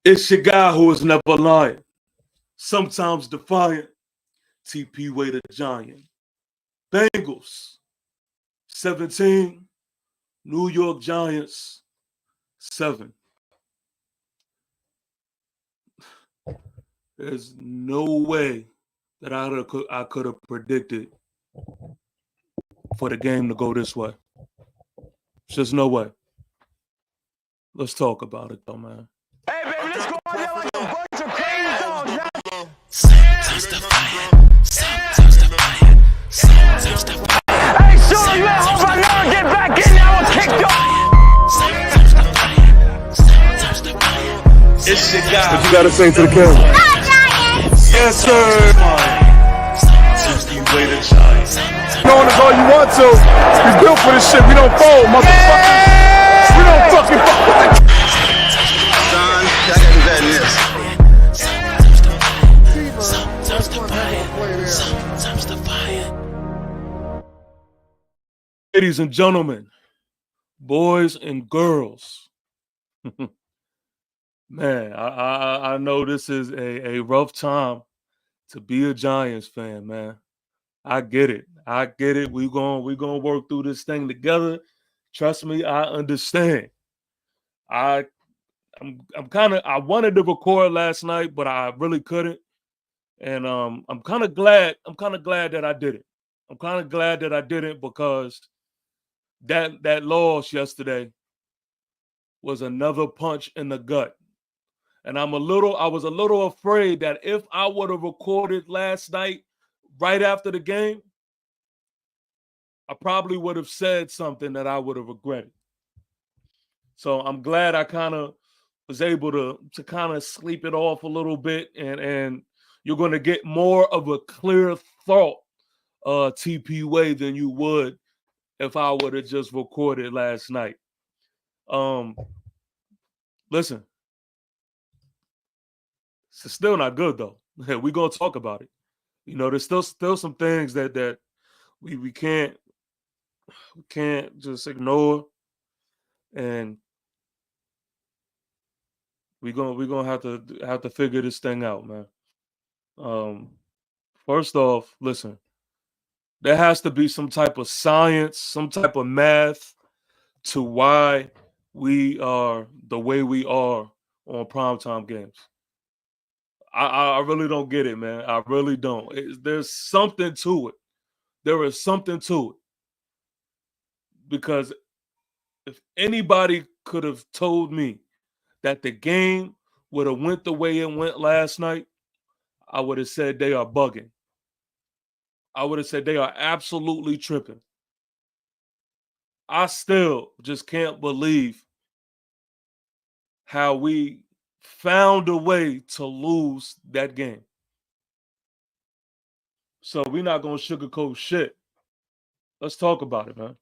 It's your guy who is never lying, sometimes defiant. TP Way the Giant. Bengals 17, New York Giants 7. There's no way that I could have predicted for the game to go this way. There's just no way. Let's talk about it though, man. Hey, baby, let's go out there like a bunch of crazy dogs. Sometimes defiant, sometimes defiant, sometimes defiant. Hey, Shooter, you at home right now? Get back in there and kick your Sometimes defiant, sometimes defiant. It's your guy. What you gotta say to the camera? Yes, sir. TP Way the Giant. Going as all you want to. He's built for this shit. We don't fold, motherfucker. We don't fucking fold. Son, I gotta do better than this. Sometimes defiant, sometimes defiant. Ladies and gentlemen, boys and girls. Man, I know this is a rough time to be a Giants fan, man. I get it. We're gonna work through this thing together. Trust me, I understand. I wanted to record last night, but I really couldn't. And I'm kind of glad that I did it. I'm kind of glad that I didn't because that loss yesterday was another punch in the gut. And I was a little afraid that if I would have recorded last night right after the game, I probably would have said something that I would have regretted. So I'm glad I kind of was able to kind of sleep it off a little bit, and you're going to get more of a clear thought TP Way than you would if I would have just recorded last night. Listen, it's still not good though. We're gonna talk about it. You know, there's still some things that we can't just ignore, and we're gonna have to figure this thing out, man. First off, listen, there has to be some type of science, some type of math to why we are the way we are on primetime games. I really don't get it, man. I really don't. There's something to it. There is something to it. Because if anybody could have told me that the game would have went the way it went last night, I would have said they are bugging. I would have said they are absolutely tripping. I still just can't believe how we found a way to lose that game. So we're not going to sugarcoat shit. Let's talk about it, man.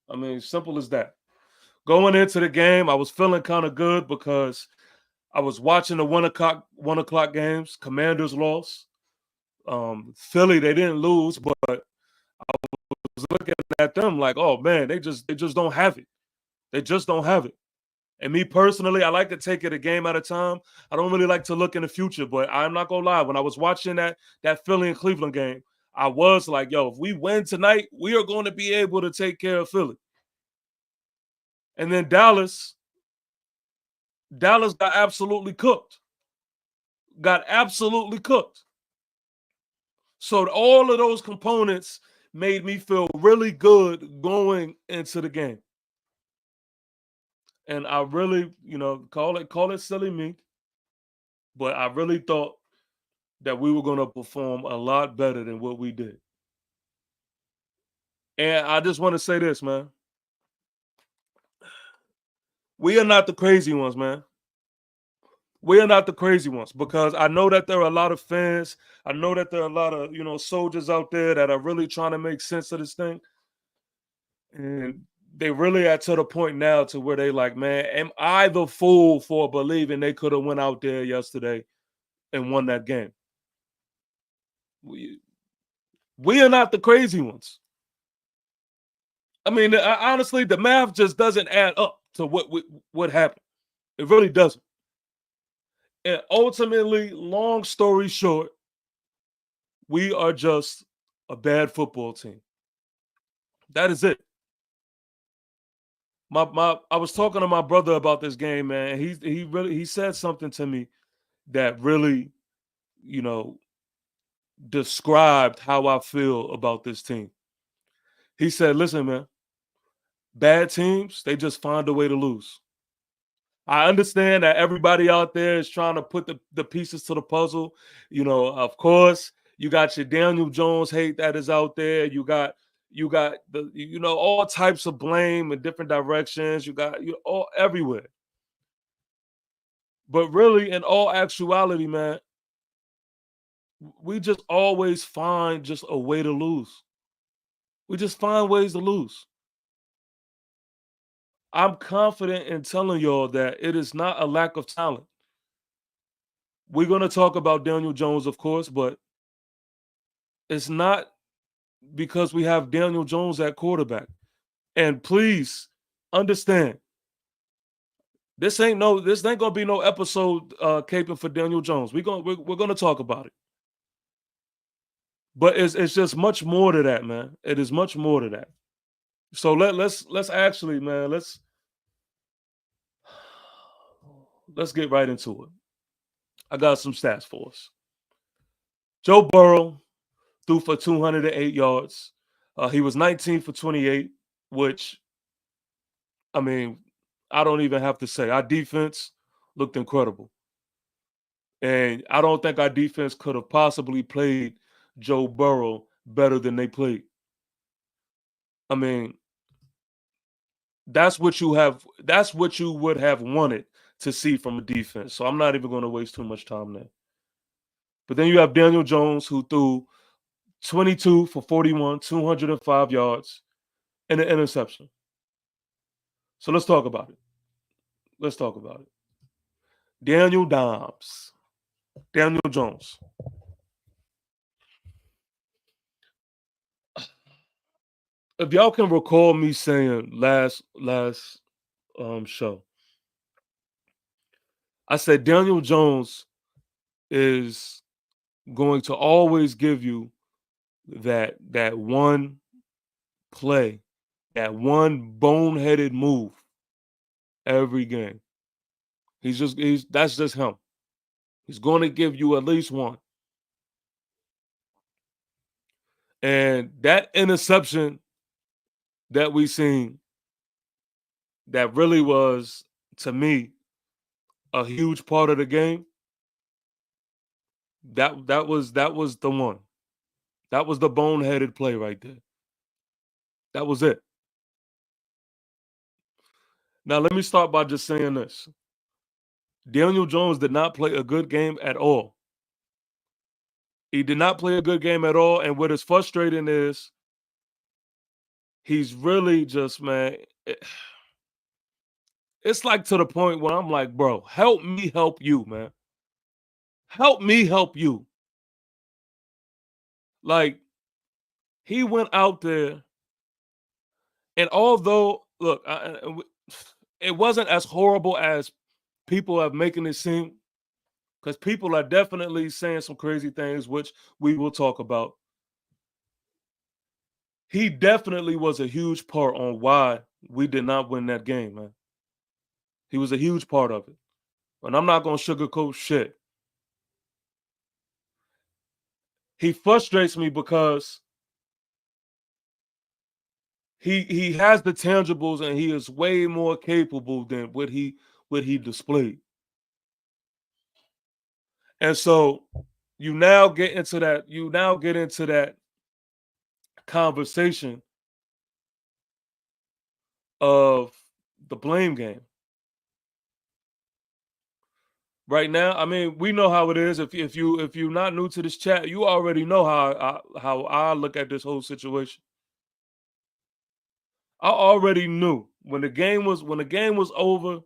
I mean, simple as that. Going into the game, I was feeling kind of good because I was watching the 1:00 games. Commanders lost. Philly, they didn't lose, but I was looking at them like, oh man, they just don't have it. They just don't have it. And me personally, I like to take it a game at a time. I don't really like to look in the future, but I'm not gonna lie. When I was watching that Philly and Cleveland game, I was like, yo, if we win tonight, we are going to be able to take care of Philly. And then Dallas got absolutely cooked. Got absolutely cooked. So all of those components made me feel really good going into the game. And I really, call it silly me, but I really thought that we were going to perform a lot better than what we did. And I just want to say this, man. We are not the crazy ones, man. We are not the crazy ones because I know that there are a lot of fans. I know that there are a lot of, soldiers out there that are really trying to make sense of this thing. And they really are to the point now to where they like, man, am I the fool for believing they could have went out there yesterday and won that game? We are not the crazy ones. I mean, honestly, the math just doesn't add up to what happened. It really doesn't. And ultimately, long story short, we are just a bad football team. That is it. I was talking to my brother about this game, man. He said something to me that really, you know, described how I feel about this team. He said, "Listen, man, bad teams, they just find a way to lose." I understand that everybody out there is trying to put the pieces to the puzzle. Of course, you got your Daniel Jones hate that is out there. You got the all types of blame in different directions. You got you all everywhere. But really, in all actuality, man, we just always find just a way to lose. We just find ways to lose. I'm confident in telling y'all that it is not a lack of talent. We're going to talk about Daniel Jones, of course, but it's not because we have Daniel Jones at quarterback. And please understand, this ain't gonna be no episode caping for Daniel Jones. We're gonna talk about it. But it's just much more to that, man. It is much more to that. So let's actually, man, let's get right into it. I got some stats for us. Joe Burrow threw for 208 yards. He was 19 for 28, which, I mean, I don't even have to say. Our defense looked incredible. And I don't think our defense could have possibly played Joe Burrow better than they played. I mean, that's what you would have wanted to see from a defense. So I'm not even going to waste too much time there. But then you have Daniel Jones, who threw 22 for 41, 205 yards, and an interception. So let's talk about it. Let's talk about it. Daniel Jones. If y'all can recall me saying last show, I said Daniel Jones is going to always give you that one play, that one boneheaded move every game. That's just him. He's going to give you at least one. And that interception that we seen, that really was, to me, a huge part of the game. That was the one. That was the boneheaded play right there. That was it. Now let me start by just saying this. Daniel Jones did not play a good game at all. He did not play a good game at all. And what is frustrating is he's really just, man, it's like to the point where I'm like, bro, help me help you, man. Help me help you. Like, he went out there, and although, look, it wasn't as horrible as people are making it seem, because people are definitely saying some crazy things, which we will talk about. He definitely was a huge part on why we did not win that game, man. He was a huge part of it. And I'm not going to sugarcoat shit. He frustrates me because he has the tangibles and he is way more capable than what he displayed. And so you now get into that conversation of the blame game. Right now, I mean, we know how it is. If you're not new to this chat, you already know how I look at this whole situation. I already knew when the game was over.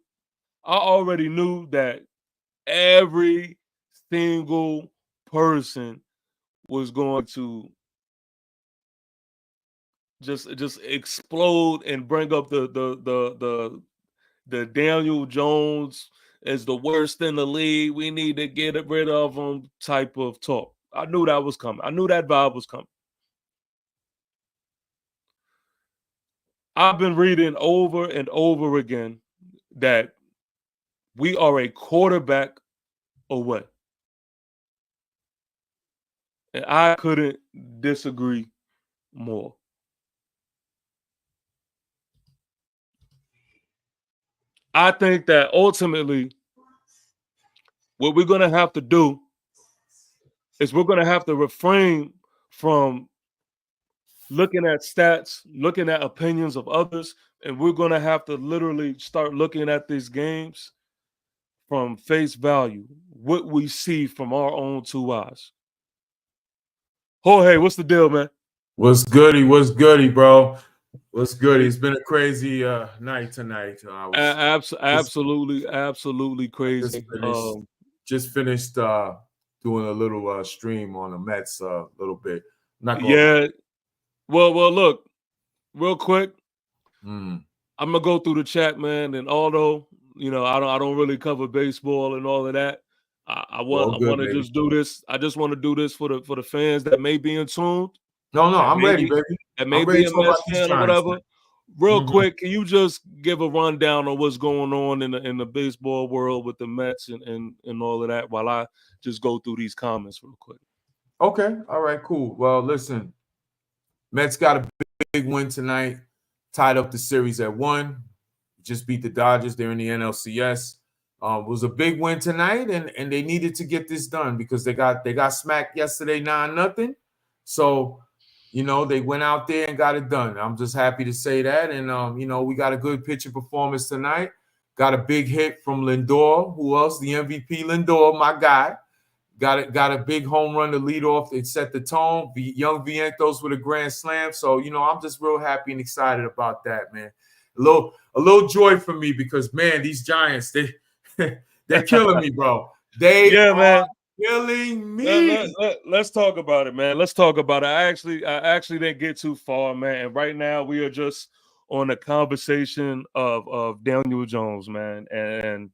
I already knew that every single person was going to just explode and bring up the Daniel Jones is the worst in the league. We need to get rid of him type of talk. I knew that was coming. I knew that vibe was coming. I've been reading over and over again that we are a quarterback away. And I couldn't disagree more. I think that ultimately what we're going to have to do is we're going to have to refrain from looking at stats, looking at opinions of others, and we're going to have to literally start looking at these games from face value, what we see from our own two eyes. Jorge, what's the deal, man? What's goody? What's goody, bro? What's goody? It's been a crazy night tonight. Absolutely crazy. Just finished doing a little stream on the Mets a little bit. Not going yeah. Well, look, real quick. Mm. I'm gonna go through the chat, man. And although I don't really cover baseball and all of that, I want to just do this. I just want to do this for the fans that may be in tune. No, I'm ready, baby. That may be a Mets fan or whatever. Real quick, can you just give a rundown on what's going on in the baseball world with the Mets and all of that while I just go through these comments real quick? Okay, all right, cool. Well, listen, Mets got a big win tonight, tied up the series at 1. Just beat the Dodgers. They're in the NLCS. It was a big win tonight, and they needed to get this done because they got smacked yesterday 9-0. So, they went out there and got it done. I'm just happy to say that. And we got a good pitching performance tonight. Got a big hit from Lindor. Who else? The MVP Lindor, my guy. Got a big home run to lead off and set the tone. Young Vientos with a grand slam. So, I'm just real happy and excited about that, man. A little joy for me because, man, these Giants, they're killing me, bro. They are killing me. Let's talk about it, man. Let's talk about it. I actually didn't get too far, man. And right now we are just on the conversation of Daniel Jones, man. And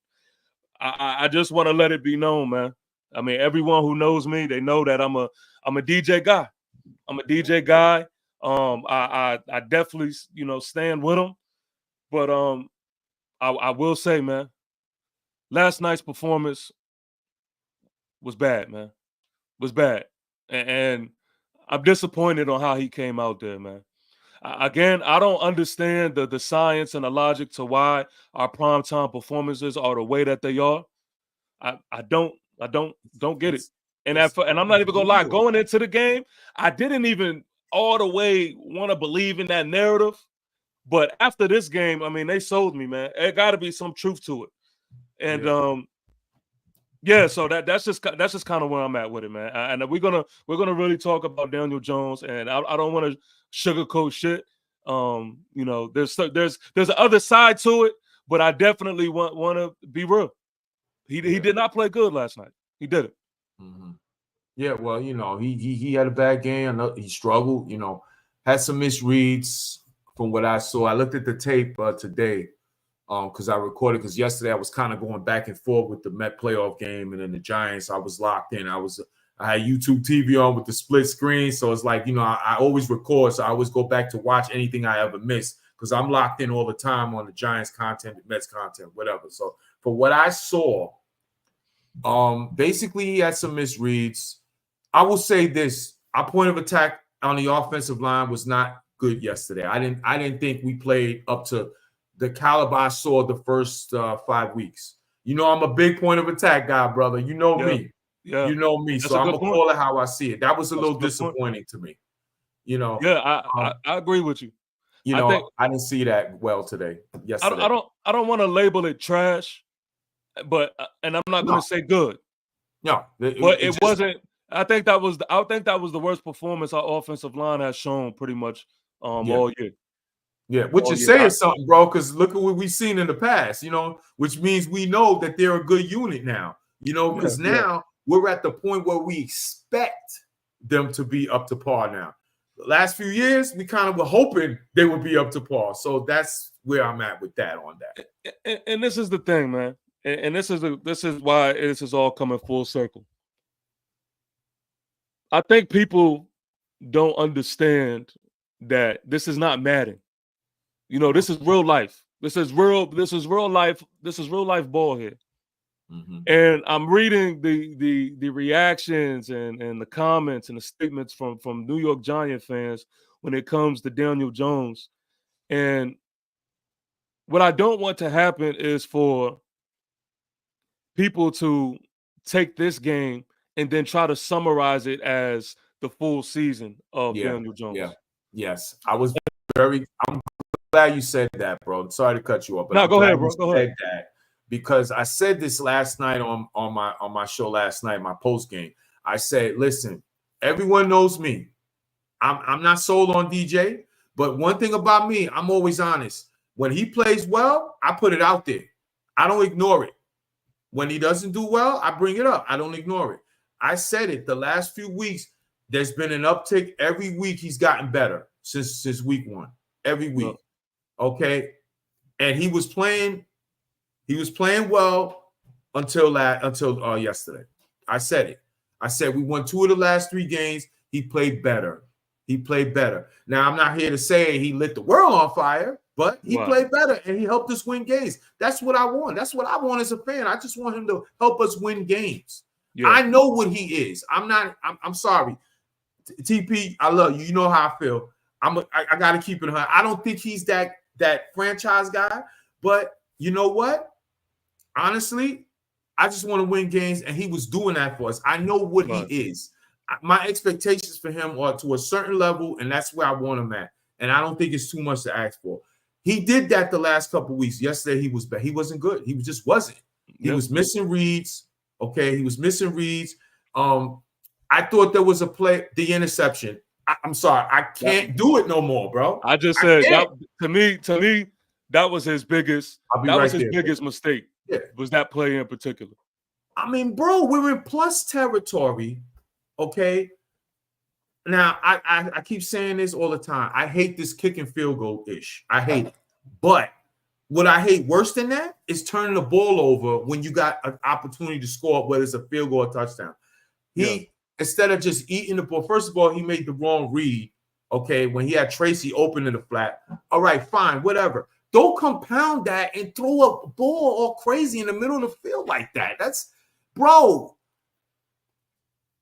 I just want to let it be known, man. I mean, everyone who knows me, they know that I'm a DJ guy. I'm a DJ guy. I definitely stand with him. But I will say, man, last night's performance was bad, man. Was bad. And I'm disappointed on how he came out there, man. Again, I don't understand the science and the logic to why our primetime performances are the way that they are. I don't get it. And I'm not even gonna lie, going into the game, I didn't even all the way want to believe in that narrative. But after this game, I mean, they sold me, man. It got to be some truth to it. And so that's just kind of where I'm at with it, man. And we're gonna really talk about Daniel Jones, and I don't want to sugarcoat shit. There's the other side to it, but I definitely want to be real. He did not play good last night. He didn't. Mm-hmm. Yeah, well, he had a bad game. He struggled. Had some misreads from what I saw. I looked at the tape today because I recorded because yesterday I was kind of going back and forth with the Met playoff game and then the Giants. I was locked in. I had YouTube TV on with the split screen, so it's like I always record, so I always go back to watch anything I ever miss because I'm locked in all the time on the Giants content, the Mets content, whatever. So for what I saw, basically he had some misreads. I will say this: our point of attack on the offensive line was not good yesterday. I didn't think we played up to the caliber I saw the first 5 weeks. I'm a big point of attack guy, brother. You know me. Yeah. You know me. That's so I'm gonna call it how I see it. That was a little disappointing to me. Yeah, I agree with you. I didn't see that well today. Yesterday. I don't want to label it trash, but and I'm not going to say good. No, it wasn't. I think that was the worst performance our offensive line has shown pretty much all year. Yeah, what you're saying is something, bro, because look at what we've seen in the past, which means we know that they're a good unit now, because now we're at the point where we expect them to be up to par now. The last few years, we kind of were hoping they would be up to par. So that's where I'm at with that on that. And this is the thing, man. and this is why this is all coming full circle. I think people don't understand that this is not Madden. You know, this is real life. This is real life. This is real life ball here. Mm-hmm. And I'm reading the reactions and the comments and the statements from New York Giant fans when it comes to Daniel Jones. And what I don't want to happen is for people to take this game and then try to summarize it as the full season of Daniel Jones. Yeah. Yes. I'm glad you said that, bro. Sorry to cut you off, but No, I'm go glad ahead, bro. you Go said ahead. that because I said this last night on my show last night, my post game. I said, listen, everyone knows me. I'm not sold on DJ, but one thing about me, I'm always honest. When he plays well, I put it out there. I don't ignore it. When he doesn't do well, I bring it up. I don't ignore it. I said it the last few weeks. There's been an uptick every week. He's gotten better since week 1. Every week. Okay. And he was playing well until yesterday. I said it. I said we won 2 of the last 3 games. He played better. Now, I'm not here to say he lit the world on fire, but he played better and he helped us win games. That's what I want. That's what I want as a fan. I just want him to help us win games. Yeah. I know what he is. I'm sorry. TP, I love you. You know how I feel. I got to keep it 100. I don't think he's that franchise guy, but you know what? Honestly, I just want to win games, and he was doing that for us. I know what he is. My expectations for him are to a certain level, and that's where I want him at. And I don't think it's too much to ask for. He did that the last couple of weeks. Yesterday, he was bad. He wasn't good. He just wasn't. He was missing reads. Okay, he was missing reads. I thought there was a play, the interception. I'm sorry, I can't do it no more, bro. I just said that to me, that was his biggest. Biggest mistake. Yeah. Was that play in particular? I mean, bro, we're in plus territory. Okay. Now, I keep saying this all the time. I hate this kick and field goal ish. I hate it. But what I hate worse than that is turning the ball over when you got an opportunity to score, whether it's a field goal or touchdown. Instead of just eating the ball, first of all, he made the wrong read. Okay, when he had Tracy open in the flat. All right, fine, whatever. Don't compound that and throw a ball all crazy in the middle of the field like that. That's, bro.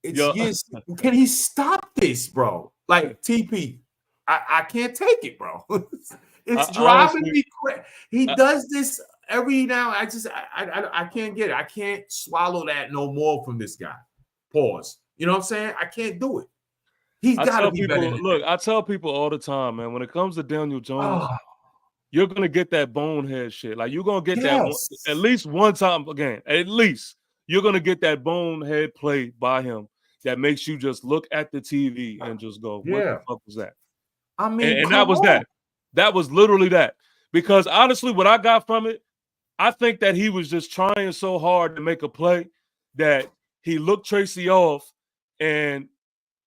Can he stop this, bro? Like TP, I can't take it, bro. It's driving me crazy. He does this every now. I can't get it. I can't swallow that no more from this guy. Pause. You know what I'm saying? I can't do it. He's got to be better. Look, I tell people all the time, man. When it comes to Daniel Jones, you're gonna get that bonehead shit. Like you're gonna get that at least one time again. At least you're gonna get that bonehead play by him that makes you just look at the TV and just go, "What the fuck was that?" I mean, and that was that. That was literally that. Because honestly, what I got from it, I think that he was just trying so hard to make a play that he looked Tracy off, and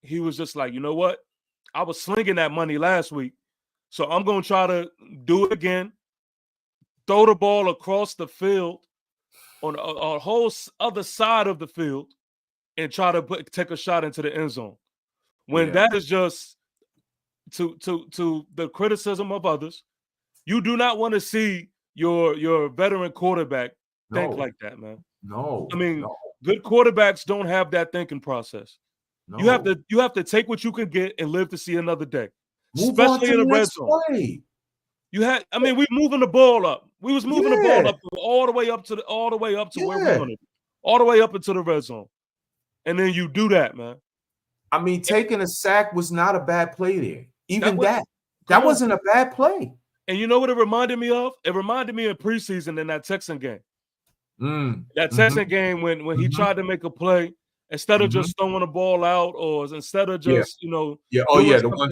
he was just like, you know what? I was slinging that money last week, so I'm going to try to do it again, throw the ball across the field on a whole other side of the field and try to take a shot into the end zone. When that is just to the criticism of others, you do not want to see your veteran quarterback think like that, man. No. I mean, good quarterbacks don't have that thinking process. No. You have to take what you can get and live to see another day. Especially in the red zone. We moving the ball up. We was moving the ball up all the way up to where we wanted it. All the way up into the red zone. And then you do that, man. I mean, taking a sack was not a bad play there. Even that wasn't a bad play. And you know what it reminded me of? It reminded me of preseason in that Texan game. That Texan game when he tried to make a play instead of just throwing the ball out, or instead of just the one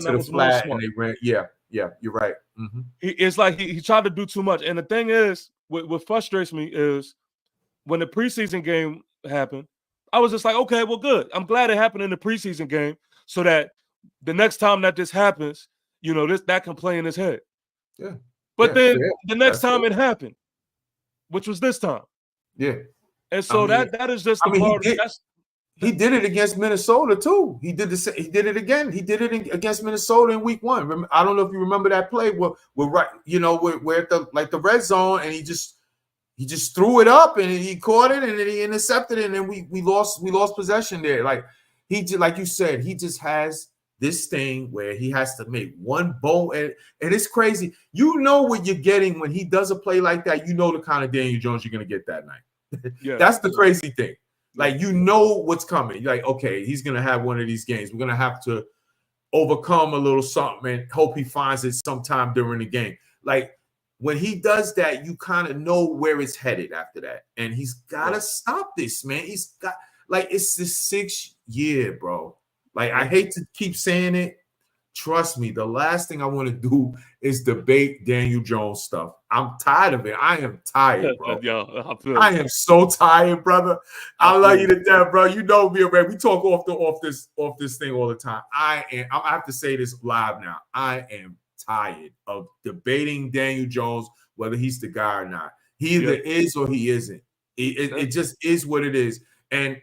to the flat and they ran. Yeah, you're right. It's like he tried to do too much. And the thing is, what frustrates me is when the preseason game happened, I was just like, okay, well, good. I'm glad it happened in the preseason game so that the next time that this happens, that can play in his head. Yeah. But then the next time it happened, which was this time, Yeah. And so that is just the part. He did it against Minnesota too. He did it again. He did it against Minnesota in week 1. I don't know if you remember that play where we're at the red zone, and he just threw it up and he caught it and then he intercepted it, and then we lost possession there. Like like you said, he just has this thing where he has to make one bowl, and it's crazy. You know what you're getting when he does a play like that. You know the kind of Daniel Jones you're gonna get that night. Yeah. That's the crazy thing. Like, you know what's coming. You're like, okay, he's going to have one of these games. We're going to have to overcome a little something and hope he finds it sometime during the game. Like, when he does that, you kind of know where it's headed after that. And he's got to stop this, man. He's got, like, it's the 6th year, bro. Like, I hate to keep saying it. Trust me, the last thing I want to do is debate Daniel Jones stuff. I'm tired of it. I am tired, bro. I am so tired, brother. I love you to death, bro. You know me, man. We talk off this thing all the time. I have to say this live now. I am tired of debating Daniel Jones, whether he's the guy or not. He either is or he isn't. It just is what it is. And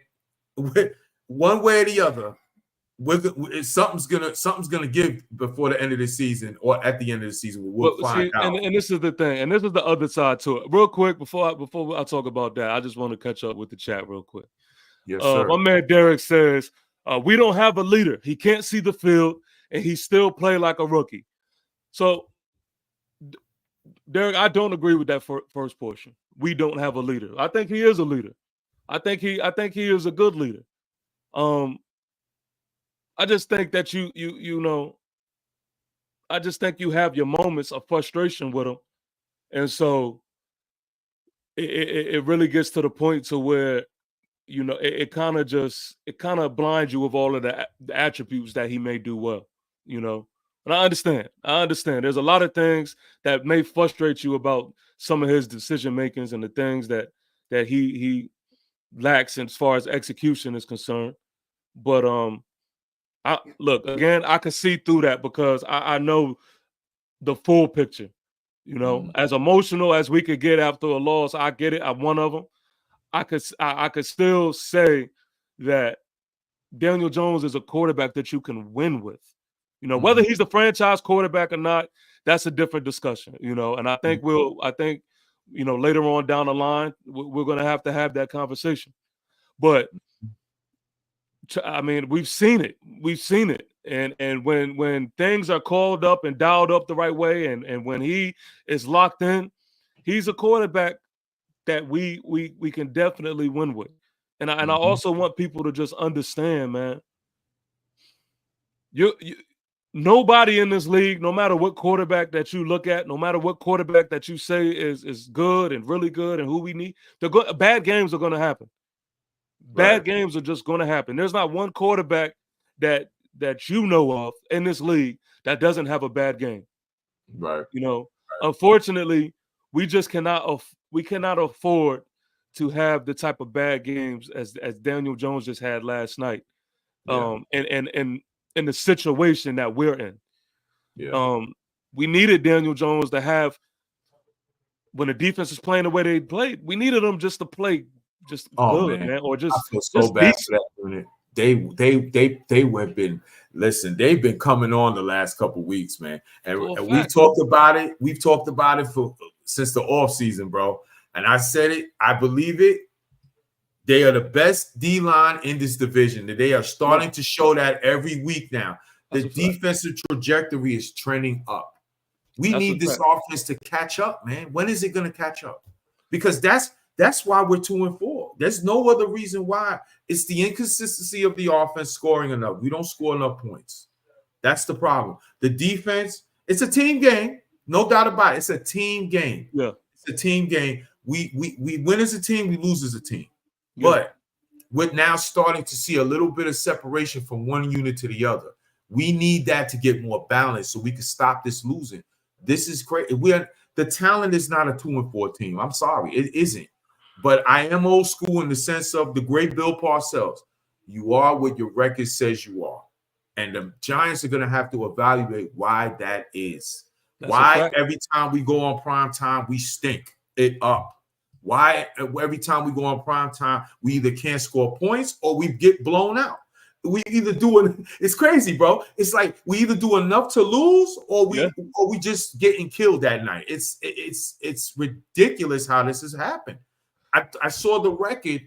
one way or the other, something's gonna give before the end of the season or at the end of the season. We'll find out. And this is the thing, and this is the other side to it. Real quick, before I talk about that, I just want to catch up with the chat real quick. Yes, sir. My man Derek says we don't have a leader. He can't see the field, and he still play like a rookie. So, Derek, I don't agree with that first portion. We don't have a leader. I think he is a leader. I think he is a good leader. I just think that you know, I just think you have your moments of frustration with him. And so it really gets to the point to where, you know, it kind of blinds you with all of the attributes that he may do well, you know. And I understand. There's a lot of things that may frustrate you about some of his decision makings and the things that he lacks as far as execution is concerned. But look, again, I can see through that because I know the full picture. You know, as emotional as we could get after a loss, I get it. I'm one of them. I could still say that Daniel Jones is a quarterback that you can win with. You know, whether he's the franchise quarterback or not, that's a different discussion. You know, and I think you know, later on down the line, we're going to have that conversation. But I mean, we've seen it. And when things are called up and dialed up the right way, and when he is locked in, he's a quarterback that we can definitely win with. And I also want people to just understand, man. You nobody in this league, no matter what quarterback that you look at, no matter what quarterback that you say is good and really good and who we need, bad games are going to happen. Bad games are just going to happen. There's not one quarterback that you know of in this league that doesn't have a bad game. Right. You know, unfortunately, we just cannot afford to have the type of bad games as Daniel Jones just had last night. And in the situation that we're in. Yeah. We needed Daniel Jones to have, when the defense is playing the way they played, we needed them just to play good, man. Or just I feel so bad for that unit. They have been, listen, they've been coming on the last couple of weeks, man. And we've talked about it. We've talked about it since the offseason, bro. And I said it, I believe it. They are the best D-line in this division. They are starting to show that every week now. The defensive trajectory is trending up. We need this offense to catch up, man. When is it going to catch up? Because that's why we're 2-4. There's no other reason why. It's the inconsistency of the offense scoring enough. We don't score enough points. That's the problem. The defense, it's a team game. No doubt about it. It's a team game. Yeah. It's a team game. We win as a team, we lose as a team. Yeah. But we're now starting to see a little bit of separation from one unit to the other. We need that to get more balance so we can stop this losing. This is crazy. The talent is not a 2-4 team. I'm sorry, it isn't. But I am old school in the sense of the great Bill Parcells. You are what your record says you are. And the Giants are going to have to evaluate why that is. Why every time we go on prime time, we stink it up. Why every time we go on prime time, we either can't score points or we get blown out. We either it's crazy, bro. It's like we either do enough to lose or we just getting killed that night. It's ridiculous how this has happened. I saw the record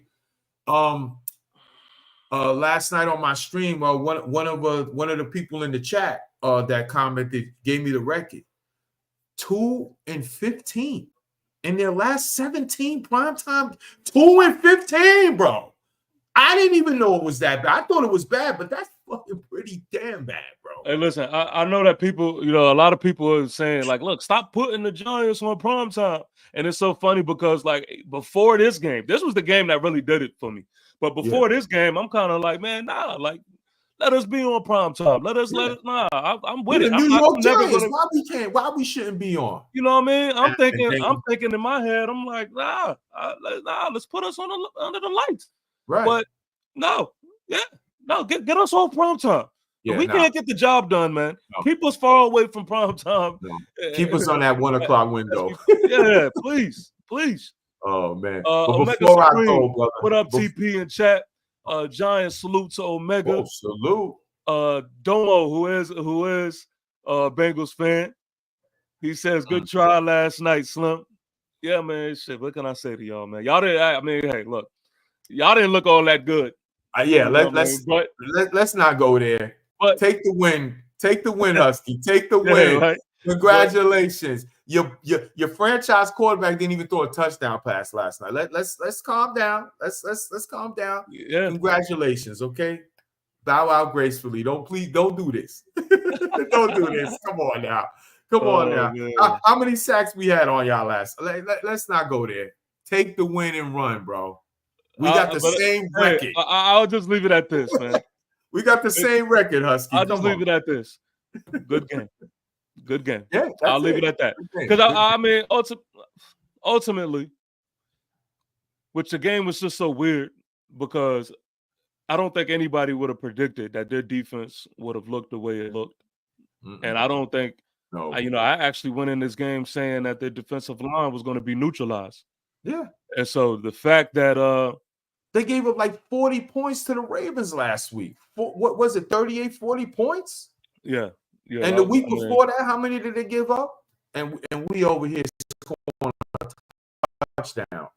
last night on my stream. One of the people in the chat that commented gave me the record. 2-15 in their last 17 primetime. 2-15, bro. I didn't even know it was that bad. I thought it was bad, but that's fucking pretty damn bad, bro. Hey, listen, I know that people, a lot of people are saying, like, look, stop putting the Giants on primetime. And it's so funny because, like, before this game, this was the game that really did it for me. But before this game, I'm kind of like, man, nah, like, let us be on primetime. I'm with it. The New York Giants. Gonna... Why we shouldn't be on? You know what I mean? I'm thinking in my head, I'm like, nah, let's put us under the lights. Right. But no, get us on primetime. Yeah, we can't get the job done, man. No. Keep us far away from primetime. No. Keep us on that 1 o'clock window. Yeah, please. Oh man. But before I go, brother. What up, TP in chat? Giant salute to Omega. Oh, salute. Domo, who is Bengals fan. He says, good try last night, Slim. Yeah, man. Shit, what can I say to y'all, man? Y'all didn't, hey, look. Y'all didn't look all that good. Let's not go there. But take the win. Take the win, Husky. Take the win. Right. Congratulations. Your franchise quarterback didn't even throw a touchdown pass last night. Let's calm down. Let's calm down. Yeah. Congratulations, okay? Bow out gracefully. Don't do this. Don't do this. Come on now. How many sacks we had on y'all last? Let's not go there. Take the win and run, bro. We got the same record. I'll just leave it at this, man. We got the same record, Husky. I'll just leave it at this. Good game. Yeah, I'll leave it at that. Because I mean, ultimately, which the game was just so weird because I don't think anybody would have predicted that their defense would have looked the way it looked. And I don't think, I actually went in this game saying that their defensive line was going to be neutralized. Yeah. And so the fact that they gave up like 40 points to the Ravens last week. What was it, 38, 40 points? Yeah. And the week before that, how many did they give up? And we over here scoring a touchdown.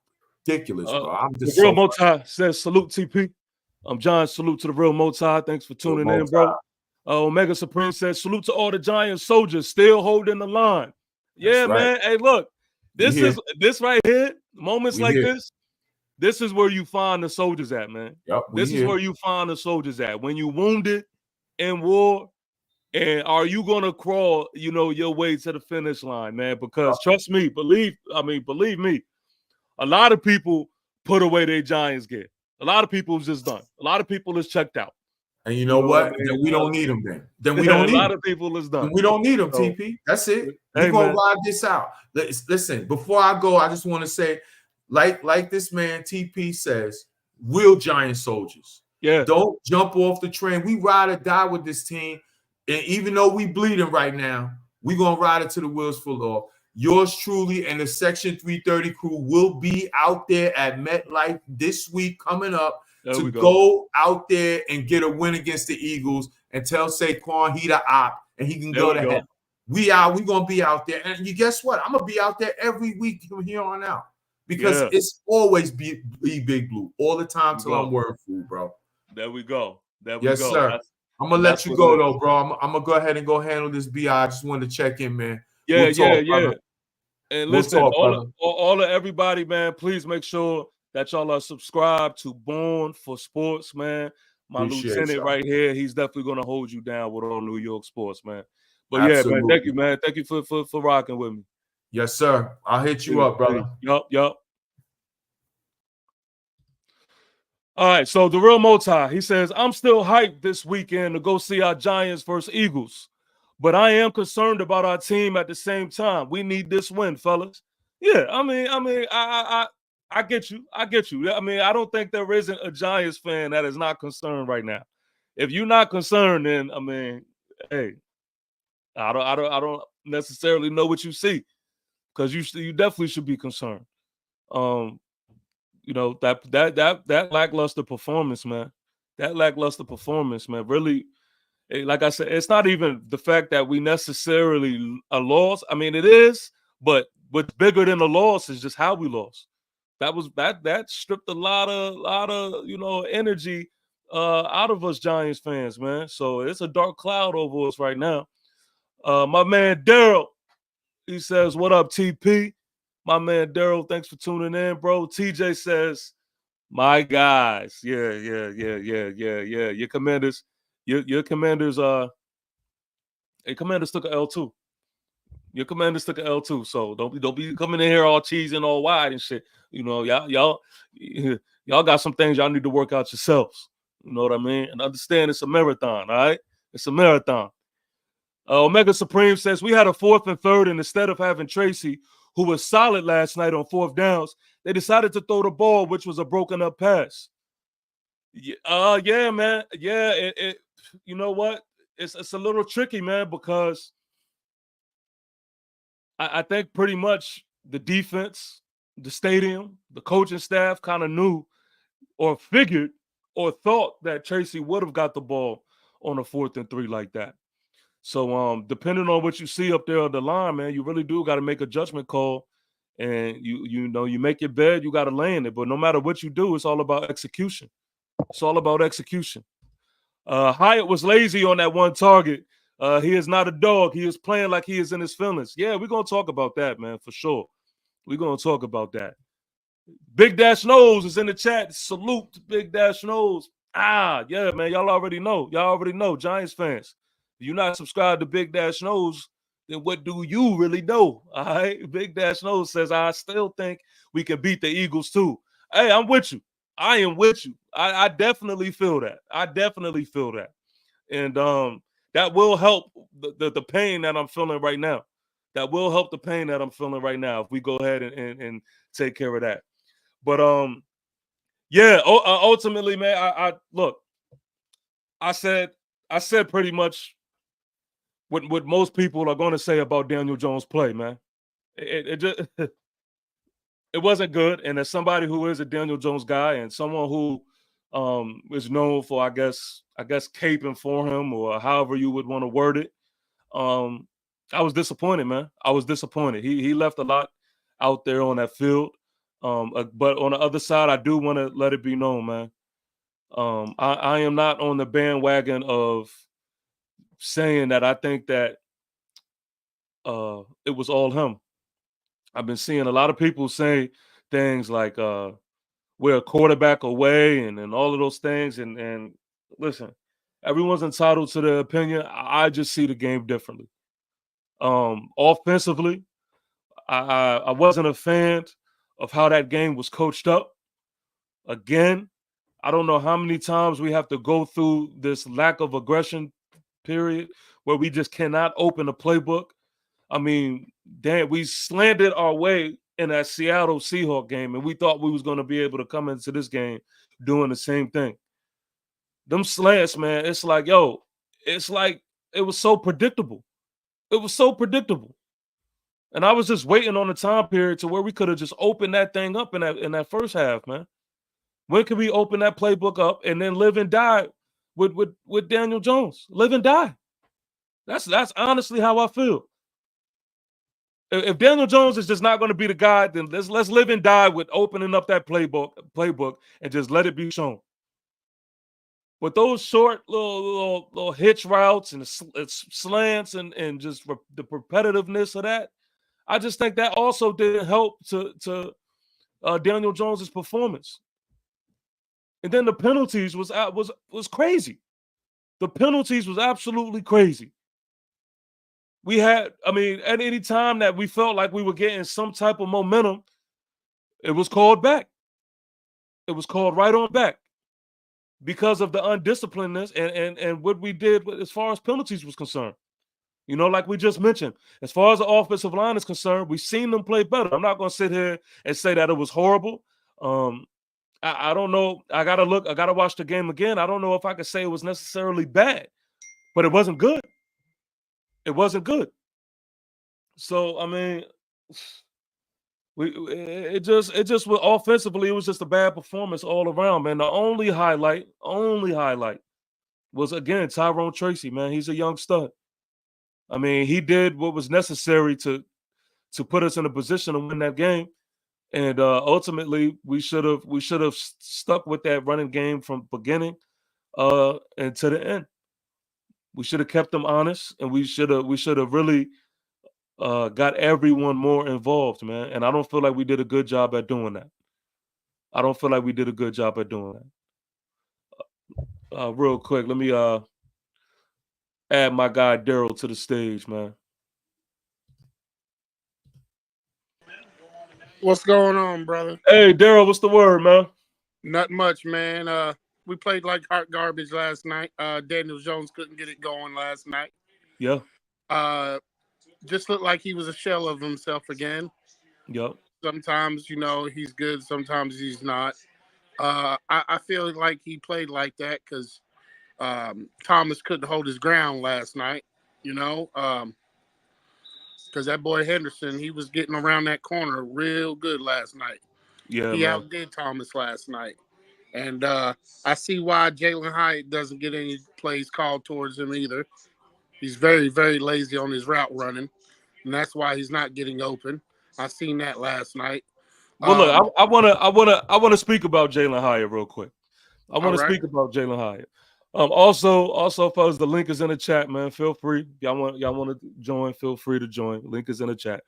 Ridiculous, bro. I'm just the real Multi says salute TP. John, salute to the real Multi. Thanks for tuning in, bro. Omega Supreme says salute to all the Giant soldiers still holding the line. Yeah, man. Hey, look, this right here, moments like this. This is where you find the soldiers at, man. Yep, this is where you find the soldiers at. When you wounded in war, and are you gonna crawl, your way to the finish line, man? Because trust me, believe me, a lot of people put away their Giants gear. A lot of people is just done. A lot of people is checked out. And you know what? Then we don't need them then. We don't need a lot of people is done. We don't need them, TP. That's it. We're going to ride this out. Listen, before I go, I just want to say, like this man TP says, real Giant soldiers. Yeah. Don't jump off the train. We ride or die with this team. And even though we bleeding right now, we're going to ride it to the wheels fall off. Yours truly and the Section 330 crew will be out there at MetLife this week coming up to go out there and get a win against the Eagles and tell Saquon he the op and he can go to hell. We're going to be out there. And you guess what? I'm going to be out there every week from here on out because it's always be Big Blue all the time till I'm wearing food, bro. There we go. Yes, sir. I'm going to let you go, though, bro. I'm going to go ahead and go handle this BI. I just wanted to check in, man. Yeah. And listen, all of everybody, man, please make sure that y'all are subscribed to Born for Sports, man. My lieutenant right here, he's definitely going to hold you down with all New York sports, man. But yeah, man, thank you, man. Thank you for rocking with me. Yes, sir. I'll hit you up, brother. Yup. All right, so the real Multi, he says, I'm still hyped this weekend to go see our Giants versus Eagles. But I am concerned about our team at the same time. We need this win, fellas. Yeah, I mean, I get you. I mean, I don't think there isn't a Giants fan that is not concerned right now. If you're not concerned, then I mean, hey, I don't necessarily know what you see because you definitely should be concerned. You know, that lackluster performance, man. That lackluster performance, man, really. Like I said, it's not even the fact that we necessarily a loss. I mean, it is, but what's bigger than the loss is just how we lost. That stripped a lot of energy out of us Giants fans, man. So it's a dark cloud over us right now. My man Daryl, he says, "What up, TP?" My man Daryl, thanks for tuning in, bro. TJ says, "My guys, yeah. Your commanders, your commanders, hey, commanders took a L too. Your commanders took an L too. So don't be coming in here all cheesy and all wide and shit. You know, y'all got some things y'all need to work out yourselves. You know what I mean? And understand it's a marathon, all right? It's a marathon. Omega Supreme says we had a 4th and 3rd, and instead of having Tracy, who was solid last night on 4th downs, they decided to throw the ball, which was a broken up pass. Yeah, man. Yeah, you know what? It's a little tricky, man, because I think pretty much the defense, the stadium, the coaching staff kind of knew or figured or thought that Tracy would have got the ball on a 4th and 3 like that. So depending on what you see up there on the line, man, you really do got to make a judgment call. And you make your bed, you got to lay in it. But no matter what you do, it's all about execution. It's all about execution. Hyatt was lazy on that one target. He is not a dog. He is playing like he is in his feelings. Yeah, we're going to talk about that, man, for sure. We're going to talk about that. Big Dash Nose is in the chat. Salute to Big Dash Nose. Yeah, man, y'all already know. Y'all already know, Giants fans. If you're not subscribed to Big Dash Nose, then what do you really know? All right. Big Dash Nose says, I still think we can beat the Eagles too. Hey, I'm with you. I am with you. I definitely feel that. I definitely feel that. And that will help the pain that I'm feeling right now. That will help the pain that I'm feeling right now if we go ahead and take care of that. But yeah, ultimately, man, I look, I said pretty much what most people are going to say about Daniel Jones' play, man. It just it wasn't good. And as somebody who is a Daniel Jones guy and someone who is known for, I guess caping for him or however you would want to word it, I was disappointed, man. I was disappointed. He left a lot out there on that field. But on the other side, I do want to let it be known, man. I am not on the bandwagon of saying that I think that it was all him. I've been seeing a lot of people say things like we're a quarterback away and all of those things. And listen, everyone's entitled to their opinion. I just see the game differently. Offensively, I wasn't a fan of how that game was coached up. Again, I don't know how many times we have to go through this lack of aggression period where we just cannot open a playbook. I mean, damn, we slandered our way in that Seattle Seahawks game, and we thought we was going to be able to come into this game doing the same thing. Them slants, man, it's like it was so predictable. It was so predictable. And I was just waiting on the time period to where we could have just opened that thing up in that first half, man. When can we open that playbook up and then live and die with Daniel Jones? Live and die. That's honestly how I feel. If Daniel Jones is just not going to be the guy, then let's live and die with opening up that playbook and just let it be shown. With those short little hitch routes and slants and just the repetitiveness of that, I just think that also didn't help to Daniel Jones's performance. And then the penalties was crazy. The penalties was absolutely crazy. We had, I mean, at any time that we felt like we were getting some type of momentum, it was called back. It was called right on back because of the undisciplinedness and what we did as far as penalties was concerned. You know, like we just mentioned, as far as the offensive line is concerned, we've seen them play better. I'm not going to sit here and say that it was horrible. I don't know. I got to watch the game again. I don't know if I could say it was necessarily bad, but it wasn't good. It wasn't good. So, I mean, It just was offensively, it was just a bad performance all around, man. The only highlight was again Tyrone Tracy, man. He's a young stud. I mean, he did what was necessary to put us in a position to win that game. And ultimately, we should have stuck with that running game from beginning and to the end. We should have kept them honest, and we should have really got everyone more involved, man. And I don't feel like we did a good job at doing that. Real quick, let me add my guy Daryl to the stage, man. What's going on, brother? Hey, Daryl, what's the word, man? Not much, man. We played like hot garbage last night. Daniel Jones couldn't get it going last night. Yeah. Just looked like he was a shell of himself again. Yep. Sometimes, he's good. Sometimes he's not. I feel like he played like that because Thomas couldn't hold his ground last night, because that boy Henderson, he was getting around that corner real good last night. Yeah, he man. outdid Thomas last night. And I see why Jalen Hyatt doesn't get any plays called towards him either. He's very, very lazy on his route running, and that's why he's not getting open. I seen that last night. Well, look, I wanna speak about Jalen Hyatt real quick. I want to speak about Jalen Hyatt. Also, fellas, the link is in the chat, man. Feel free. Y'all want to join? Feel free to join. Link is in the chat.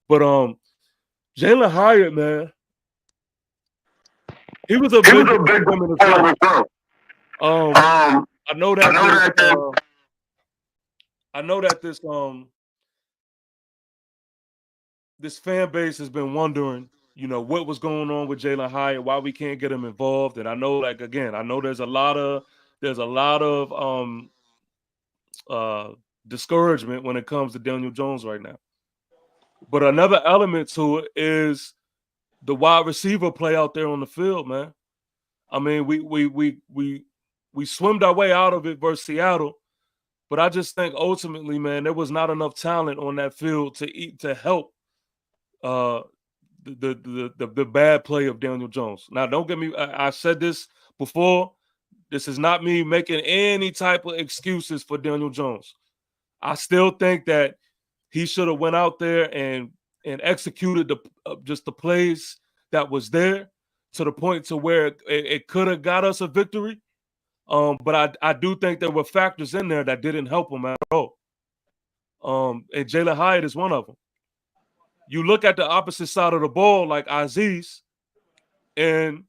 But Jalen Hyatt, man, he was a big woman as well. I know that this fan base has been wondering, what was going on with Jalen Hyatt, why we can't get him involved. And I know, there's a lot of discouragement when it comes to Daniel Jones right now. But another element to it is the wide receiver play out there on the field, man. I mean, we swimmed our way out of it versus Seattle, but I just think ultimately, man, there was not enough talent on that field to help the bad play of Daniel Jones. Now, don't get me. I said this before. This is not me making any type of excuses for Daniel Jones. I still think that he should have went out there and executed just the plays that was there to the point to where it could have got us a victory. But I do think there were factors in there that didn't help him at all. And Jalen Hyatt is one of them. You look at the opposite side of the ball, like Aziz, and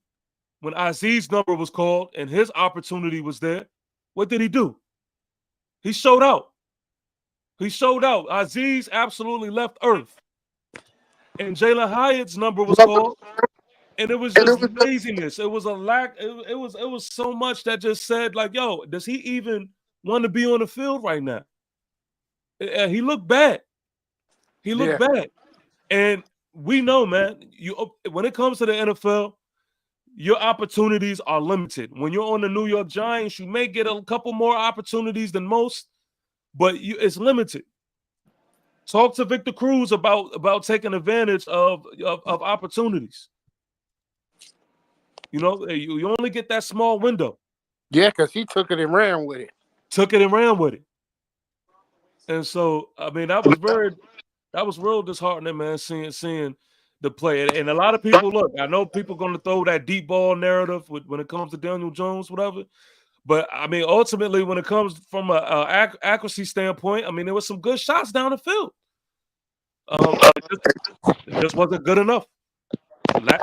when Aziz's number was called and his opportunity was there, what did he do? He showed out. Aziz absolutely left Earth. And Jalen Hyatt's number was called, and it was just laziness. It was a lack. It was so much that just said, like, yo, does he even want to be on the field right now? He looked bad. Bad. And we know, man, when it comes to the NFL, your opportunities are limited. When you're on the New York Giants, you may get a couple more opportunities than most, but it's limited. Talk to Victor Cruz about taking advantage of opportunities. You only get that small window. Yeah, because he took it and ran with it. And so, I mean, that was real disheartening, man, seeing the play. And a lot of people, look, I know people going to throw that deep ball narrative when it comes to Daniel Jones, whatever. But, I mean, ultimately, when it comes from an accuracy standpoint, I mean, there was some good shots down the field. It just wasn't good enough.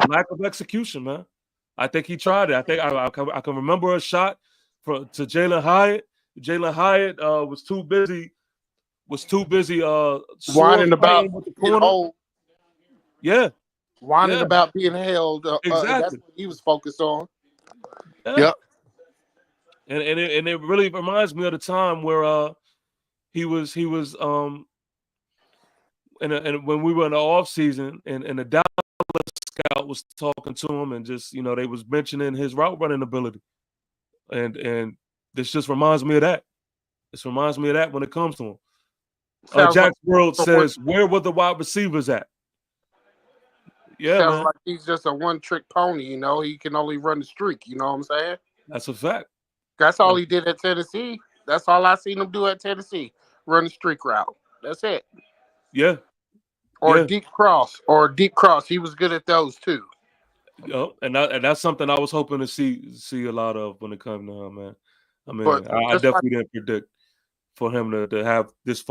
Lack of execution, man. I think he tried it. I think I can remember a shot to Jalen Hyatt. Jalen Hyatt was too busy whining about being old. Yeah. Whining about being held. Exactly. That's what he was focused on. Yeah. Yep. And it really reminds me of the time where he was and when we were in the off season and the Dallas scout was talking to him and just they was mentioning his route running ability, and this just reminds me of that. This reminds me of that when it comes to him. Jack's World says, where were the wide receivers at? Yeah, Sounds man. like he's just a one-trick pony. You know, he can only run the streak. You know what I'm saying? That's a fact. That's all he did at Tennessee. That's all I seen him do at Tennessee. Run the streak route. That's it. Yeah. Or Yeah. deep cross. Or deep cross. He was good at those too. Yep. And that's something I was hoping to see a lot of when it comes to him, man. I mean, But I just like definitely didn't predict for him to have this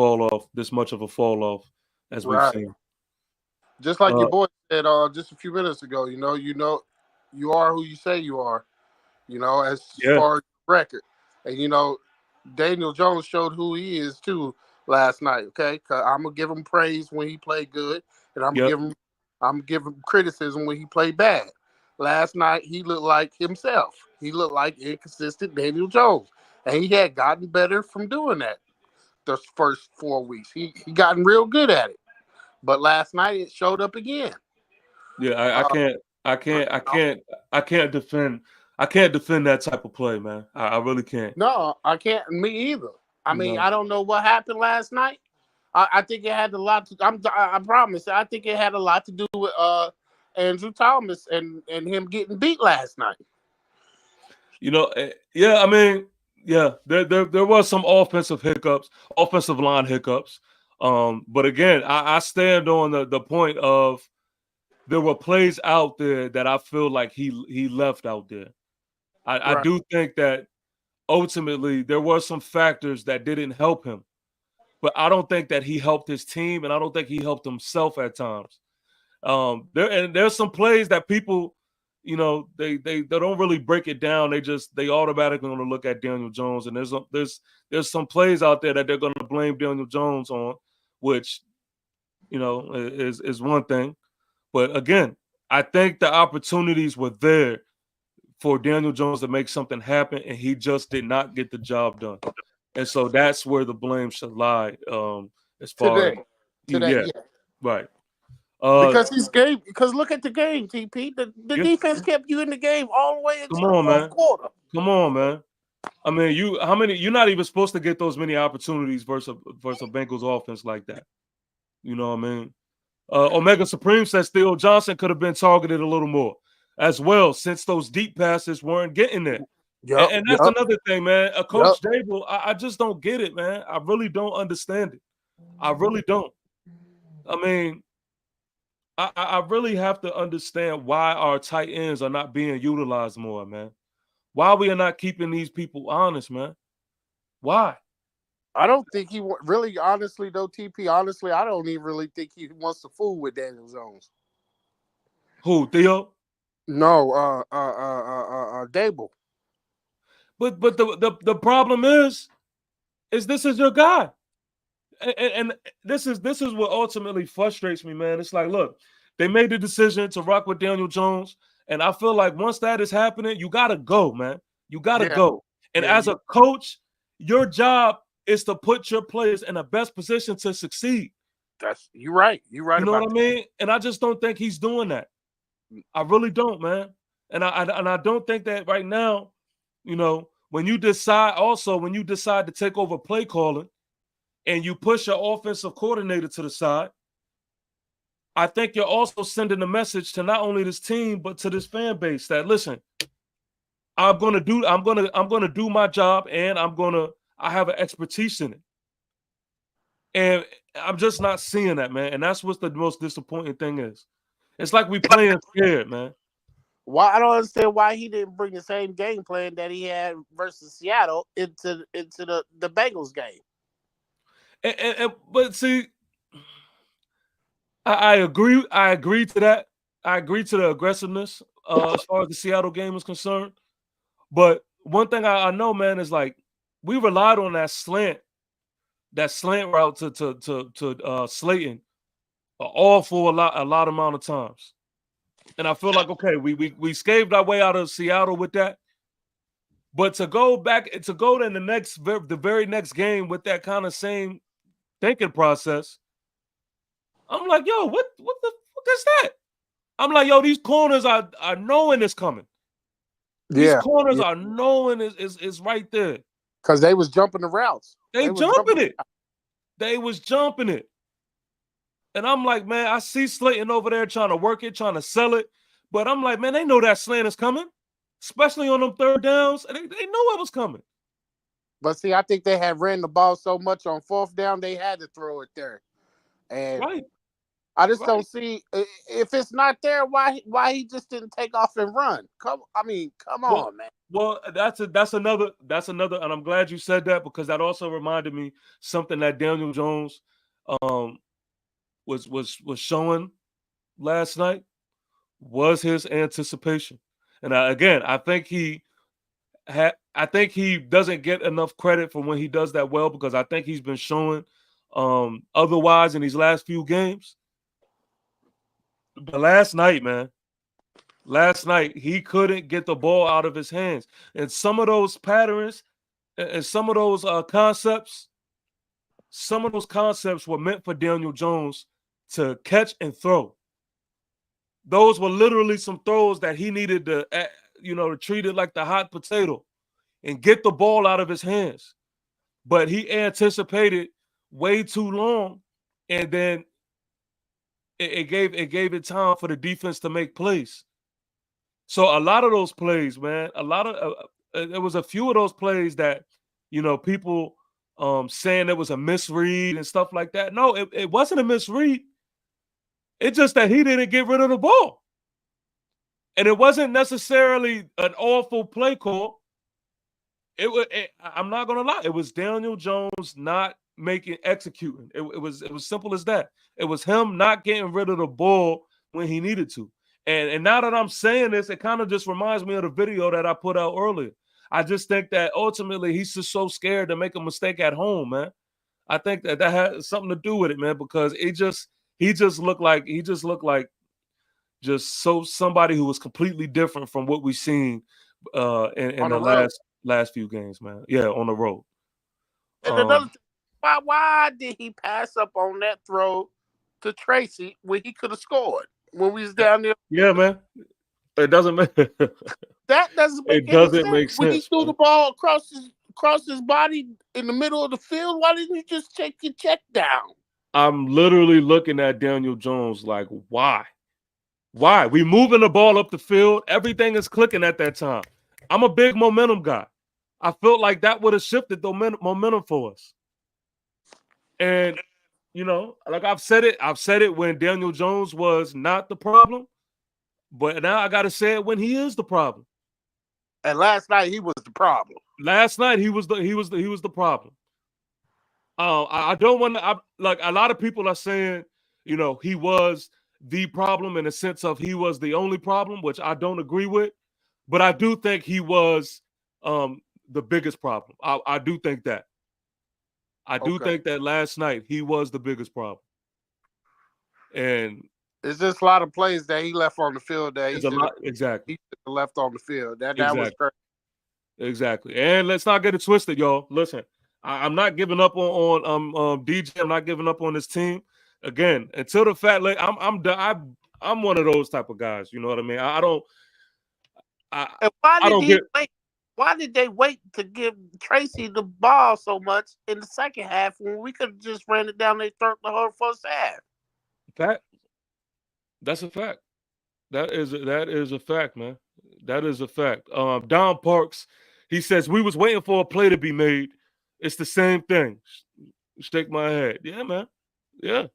much of a fall off as we've right. seen. Just like your Uh, boy said just a few minutes ago, you know, you are who you say you are, you know, as yeah. far as record. And you know, Daniel Jones showed who he is too last night, okay? Cause I'm gonna give him praise when he played good, and Yep. I'm gonna give him criticism when he played bad. Last night he looked like himself. He looked like inconsistent Daniel Jones. And he had gotten better from doing that the first 4 weeks. He gotten real good at it. But last night it showed up again. Yeah, I can't defend that type of play, man. I really can't. No, I can't. Me either. I mean, No. I don't know what happened last night. I think it had a lot to. I promise. I think it had a lot to do with Andrew Thomas and him getting beat last night. You know, yeah, I mean, yeah, there was some offensive line hiccups. But again, I stand on the point of there were plays out there that I feel like he left out there. I Right. do think that ultimately there were some factors that didn't help him, but I don't think that he helped his team, and I don't think he helped himself at times. There's some plays that people, you know, they don't really break it down. They automatically going to look at Daniel Jones, and there's some plays out there that they're going to blame Daniel Jones on, which, you know, is one thing. But again, I think the opportunities were there for Daniel Jones to make something happen, and he just did not get the job done. And so that's where the blame should lie. As far as Today, yeah, yeah. right. Because look at the game, TP. The Yeah. defense kept you in the game all the way Come until the on, fourth man. quarter. Come on, man. I mean, you're not even supposed to get those many opportunities versus a Bengals offense like that. You know what I mean? Omega Supreme says Theo Johnson could have been targeted a little more as well, since those deep passes weren't getting there. Yep, And that's another thing, man. Coach Dable, I just don't get it, man. I really don't understand it. I really don't. I mean, I really have to understand why our tight ends are not being utilized more, man. Why we are not keeping these people honest, man? Why? I don't think really, honestly, though, TP. Honestly, I don't even really think he wants to fool with Daniel Jones. Who, Theo? No, Dable. But the problem is this is your guy, and this is what ultimately frustrates me, man. It's like, look, they made the decision to rock with Daniel Jones, and I feel like once that is happening, you gotta go, man. You gotta go. And as a coach, your job is to put your players in the best position to succeed. You're right. You're right. You know about what I mean? And I just don't think he's doing that. I really don't, man. And I don't think that right now, you know, when you decide to take over play calling and you push your offensive coordinator to the side, I think you're also sending a message to not only this team but to this fan base that, listen, I'm gonna do my job, and I have an expertise in it. And I'm just not seeing that, man. And that's what's the most disappointing thing is. It's like we playing scared, man. Why I don't understand why he didn't bring the same game plan that he had versus Seattle into the Bengals game. But see, I agree. I agree to that. I agree to the aggressiveness as far as the Seattle game is concerned. But one thing I know, man, is like we relied on that slant route to Slayton all for a lot amount of times. And I feel like, okay, we scaved our way out of Seattle with that. But to go in the very next game with that kind of same thinking process, I'm like, yo, what the fuck is that? I'm like, yo, these corners are knowing it's coming. These corners are knowing is right there. Because they was jumping the routes. They was jumping it. And I'm like, man, I see Slayton over there trying to work it, trying to sell it. But I'm like, man, they know that slant is coming, especially on them third downs. They know it was coming. But see, I think they had ran the ball so much on fourth down, they had to throw it there. And Right. I just don't see if it's not there, why he just didn't take off and run. Come on, man. Well, that's another, and I'm glad you said that because that also reminded me something that Daniel Jones was showing last night was his anticipation. And I think he doesn't get enough credit for when he does that well because I think he's been showing otherwise in these last few games. But last night, he couldn't get the ball out of his hands. And some of those patterns and some of those concepts were meant for Daniel Jones to catch and throw. Those were literally some throws that he needed to, to treat it like the hot potato and get the ball out of his hands. But he anticipated way too long, and then it gave it time for the defense to make plays. So a lot of those plays, man, there was a few of those plays that, people saying it was a misread and stuff like that. No, it wasn't a misread. It's just that he didn't get rid of the ball. And it wasn't necessarily an awful play call. I'm not gonna lie, it was Daniel Jones not executing. It was simple as that. It was him not getting rid of the ball when he needed to. And now that I'm saying this, it kind of just reminds me of the video that I put out earlier. I just think that ultimately he's just so scared to make a mistake at home, man. I think that has something to do with it, man, because he just looked like somebody who was completely different from what we've seen in the last few games, man. Yeah, on the road. And another thing, why did he pass up on that throw to Tracy when he could have scored when we was down there? Yeah, man. It doesn't make that doesn't make any sense. When he threw the ball across his body in the middle of the field, why didn't you just take your check down? I'm literally looking at Daniel Jones like, why? Why? We moving the ball up the field. Everything is clicking at that time. I'm a big momentum guy. I felt like that would have shifted the momentum for us. And, like I've said it when Daniel Jones was not the problem. But now I got to say it when he is the problem. And last night he was the problem. Last night he was the problem. I don't want to, like a lot of people are saying, he was the problem in the sense of he was the only problem, which I don't agree with. But I do think he was the biggest problem. I do think that. I do think that last night he was the biggest problem. And it's just a lot of plays that he left on the field that he exactly. He left on the field. That was crazy. Exactly. And let's not get it twisted, y'all. Listen, I'm not giving up on DJ. I'm not giving up on this team. Again, until the fact, like I'm one of those type of guys. You know what I mean? I don't. Why did they wait to give Tracy the ball so much in the second half when we could have just ran it down their throat the whole first half? That's a fact. That is a fact, man. That is a fact. Don Parks, he says we was waiting for a play to be made. It's the same thing. Shake my head. Yeah, man. Yeah.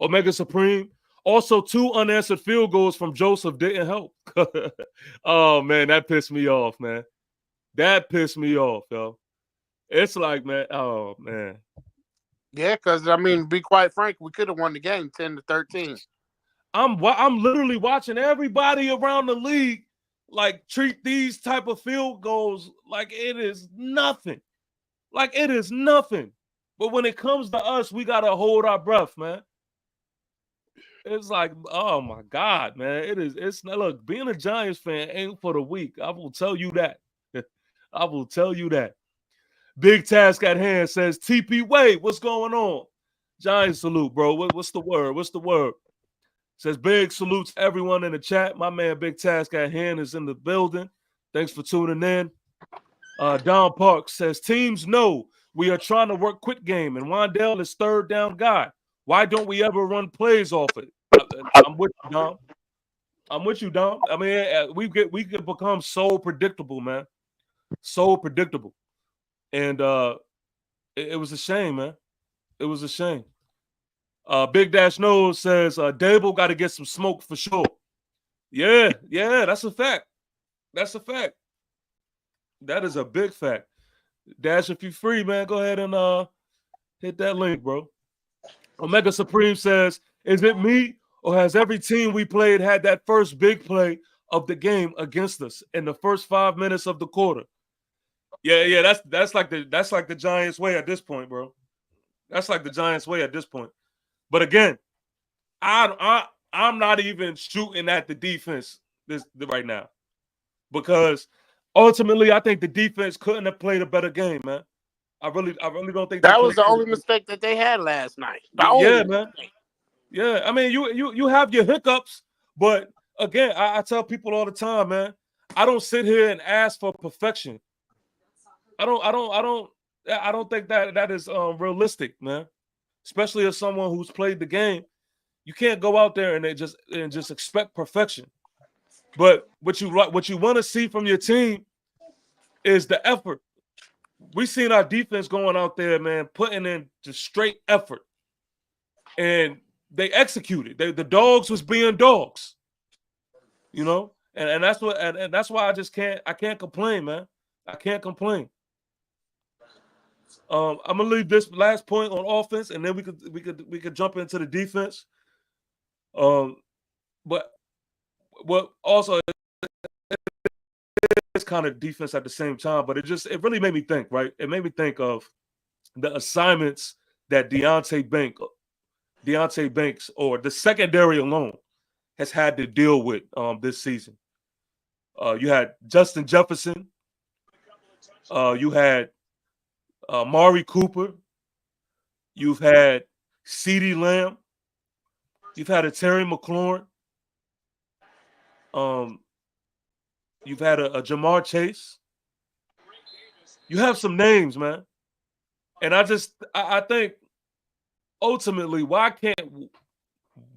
Omega Supreme. Also, 2 unanswered field goals from Joseph didn't help. Oh, man, that pissed me off, man. That pissed me off, yo. It's like, man, oh, man. Yeah, because, to be quite frank, we could have won the game 10-13. I'm literally watching everybody around the league, like, treat these type of field goals like it is nothing. Like, it is nothing. But when it comes to us, we got to hold our breath, man. It's like, oh my God, man. It's look, being a Giants fan ain't for the weak. I will tell you that. I will tell you that. Big task at hand says, TP Wade, what's going on? Giants salute, bro. What's the word? What's the word? Says big salutes everyone in the chat. My man Big Task at hand is in the building. Thanks for tuning in. Don Parks says, teams know we are trying to work quick game, and Wandale is third down guy. Why don't we ever run plays off it? I'm with you, Dom. I'm with you, Dom. I mean, we can become so predictable, man. So predictable. And it was a shame, man. It was a shame. Big Dash Nose says Dable got to get some smoke for sure. Yeah, that's a fact. That's a fact. That is a big fact. Dash, if you're free, man, go ahead and hit that link, bro. Omega Supreme says, is it me or has every team we played had that first big play of the game against us in the first 5 minutes of the quarter? Yeah, that's like the Giants way at this point, bro. That's like the Giants way at this point. But again, I'm not even shooting at the defense right now, because ultimately I think the defense couldn't have played a better game, man. I really don't think that was the only mistake that they had last night. Yeah, man. Yeah, I mean, you have your hiccups, but again, I tell people all the time, man. I don't sit here and ask for perfection. I don't think that is realistic, man. Especially as someone who's played the game, you can't go out there and just expect perfection. But what you want to see from your team is the effort. We seen our defense going out there, man, putting in just straight effort, and they executed. The dogs was being dogs, you know, and that's what and that's why I can't complain, man. I can't complain. I'm gonna leave this last point on offense, and then we could jump into the defense. But what also is kind of defense at the same time, but it really made me think, right? It made me think of the assignments that Deonte Banks or the secondary alone has had to deal with this season. You had Justin Jefferson. You had Mari Cooper. You've had CeeDee Lamb. You've had a Terry McLaurin. You've had a Jamar Chase. You have some names, man. And I think ultimately, why can't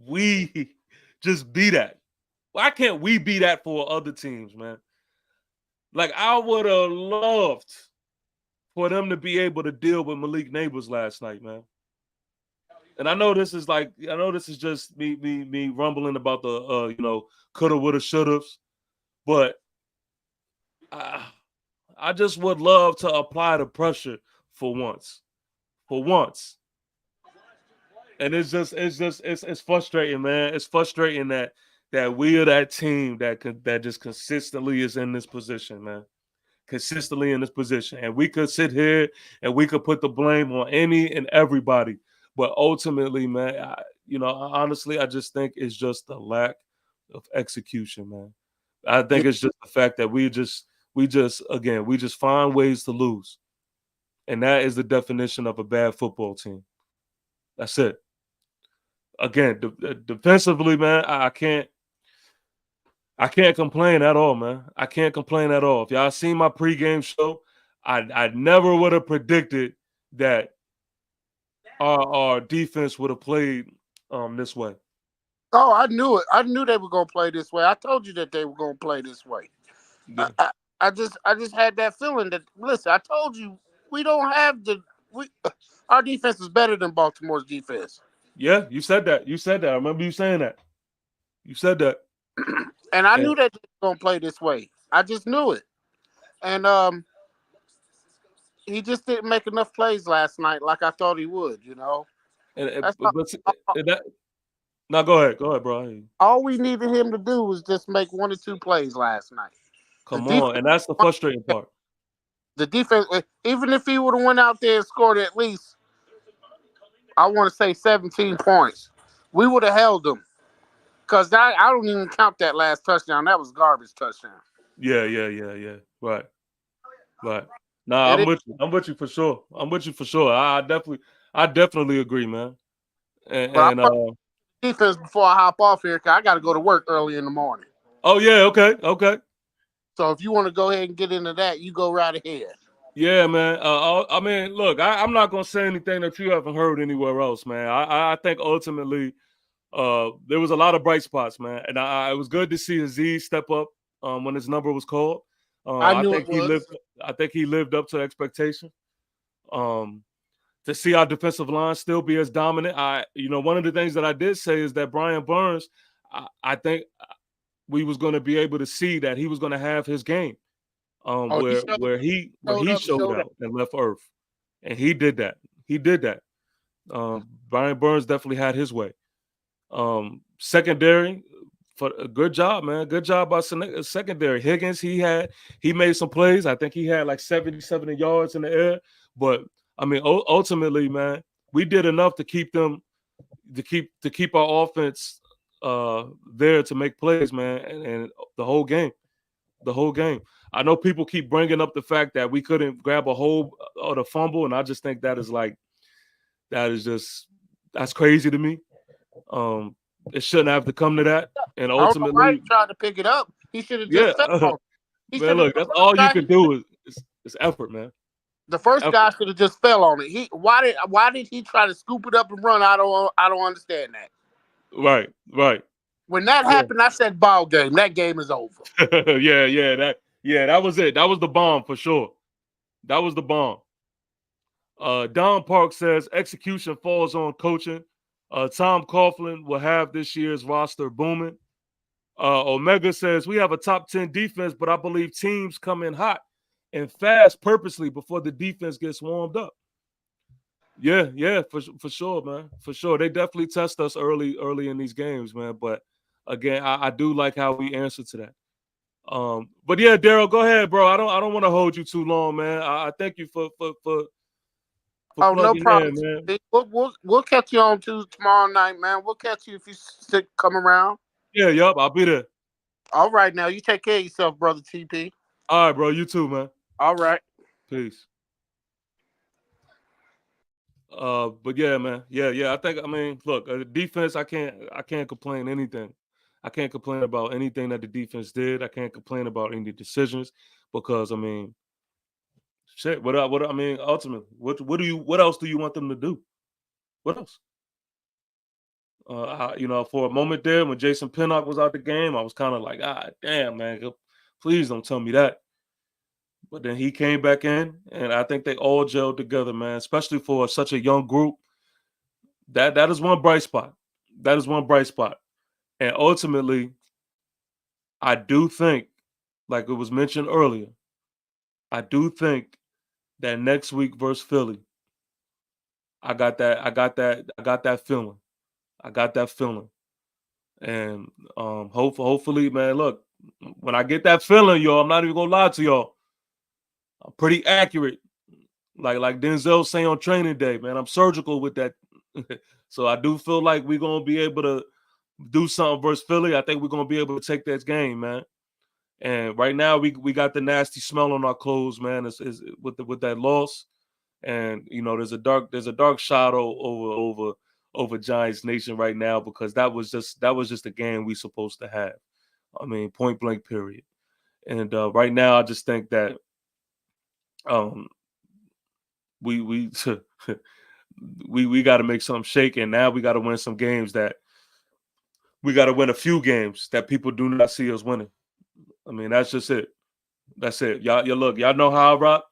we just be that? Why can't we be that for other teams, man? Like, I would have loved for them to be able to deal with Malik Neighbors last night, man. And I know this is just me rumbling about the coulda, woulda, shouldas, but I just would love to apply the pressure for once. And it's frustrating, man. It's frustrating that we are that team that just consistently is in this position, man. Consistently in this position. And we could sit here and we could put the blame on any and everybody. But ultimately, man, honestly, I just think it's just the lack of execution, man. I think it's just the fact that we just find ways to lose. And that is the definition of a bad football team. That's it. Again, defensively, man, I can't complain at all, man. I can't complain at all. If y'all seen my pregame show, I never would have predicted that our defense would have played this way. Oh, I knew it. I knew they were going to play this way. I told you that they were going to play this way. Yeah. I just had that feeling that, listen, I told you we don't have our defense is better than Baltimore's defense. Yeah, you said that. I remember you saying that. You said that. And I knew that they were going to play this way. I just knew it. And he just didn't make enough plays last night like I thought he would, you know. Now go ahead, bro. All we needed him to do was just make 1 or 2 plays last night. Come on, and that's the frustrating part. The defense, even if he would have went out there and scored at least, I want to say 17 points, we would have held them. Because I don't even count that last touchdown. That was garbage touchdown. Yeah. Right. Nah, I'm with you for sure. I definitely agree, man. And defense before I hop off here, because I got to go to work early in the morning. Oh yeah, okay. So if you want to go ahead and get into that, you go right ahead. Yeah, man. I mean, look, I'm not gonna say anything that you haven't heard anywhere else, man. I think ultimately, there was a lot of bright spots, man, and it was good to see Aziz step up when his number was called. I I knew think it was. I think he lived up to expectation. Um, to see our defensive line still be as dominant, one of the things that I did say is that Brian Burns, I think we was going to be able to see that he was going to have his game, Oh, he where showed he up and showed showed out. out and left Earth, and he did that. He did that. Brian Burns definitely had his way. Secondary, for a good job, man. Good job by secondary. Higgins, he made some plays. I think he had like 70 yards in the air. But I mean, ultimately, man, we did enough to keep them to keep our offense there to make plays, man, and the whole game. The whole game. I know people keep bringing up the fact that we couldn't grab a hold of the fumble, and I just think that's crazy to me. Um, it shouldn't have to come to that. And I don't know why he ultimately, tried to pick it up. He should have yeah, just fell on it. He man, should have. look, that's all you can do is effort, man. The first Effort. guy should have just fell on it. Why did he try to scoop it up and run? I don't understand that. Right, right. When that Yeah. happened, I said ball game. That game is over. That was it. That was the bomb for sure. That was the bomb. Don Park says execution falls on coaching. Tom Coughlin will have this year's roster booming. Omega says we have a top 10 defense, but I believe teams come in hot and fast purposely before the defense gets warmed up. Yeah, for sure, man. For sure. They definitely test us early in these games, man. But again, I do like how we answer to that. But yeah, Daryl, go ahead, bro. I don't want to hold you too long, man. I thank you for Oh, no plugging in, problem. man. We'll catch you on to tomorrow night, man. We'll catch you if you stick come around. Yeah, yup, I'll be there. All right, now you take care of yourself, brother TP. All right, bro. You too, man. All right. Peace. But yeah, man. Yeah. I mean, look, defense, I can't complain anything. I can't complain about anything that the defense did. I can't complain about any decisions because I mean, shit. I mean, ultimately, what else do you want them to do? What else? For a moment there when Jason Pinnock was out the game, I was kind of like, damn, man, please don't tell me that. But then he came back in, and I think they all gelled together, man. Especially for such a young group. That is one bright spot. That is one bright spot. And ultimately, I do think, like it was mentioned earlier, I do think that next week versus Philly, I got that feeling. I got that feeling. And hopefully, man, look, when I get that feeling, y'all, I'm not even gonna lie to y'all. I'm pretty accurate. Like Denzel say on training day, man. I'm surgical with that. So I do feel like we're gonna be able to do something versus Philly. I think we're gonna be able to take that game, man. And right now we got the nasty smell on our clothes, man. Is with that loss, and there's a dark shadow over Giants Nation right now because that was just a game we supposed to have. I mean, point blank, period. And right now, I just think that um, we we got to make something shake, and now we got to win some games that we got to win a few games that people do not see us winning. I mean, that's just it. That's it. Y'all know how I rock.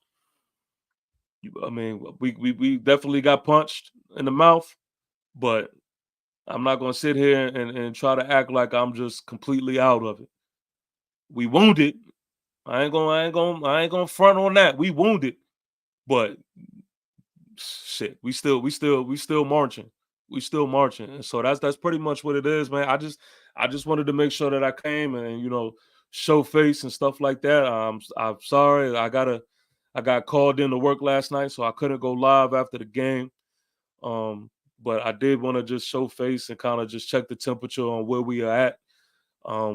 I mean, we definitely got punched in the mouth, but I'm not gonna sit here and try to act like I'm just completely out of it. We wounded. I ain't gonna front on that. We wounded, but shit, we still marching. We still marching. And so that's pretty much what it is, man. I just wanted to make sure that I came and show face and stuff like that. I'm sorry. I got called in to work last night, so I couldn't go live after the game. But I did want to just show face and kind of just check the temperature on where we are at.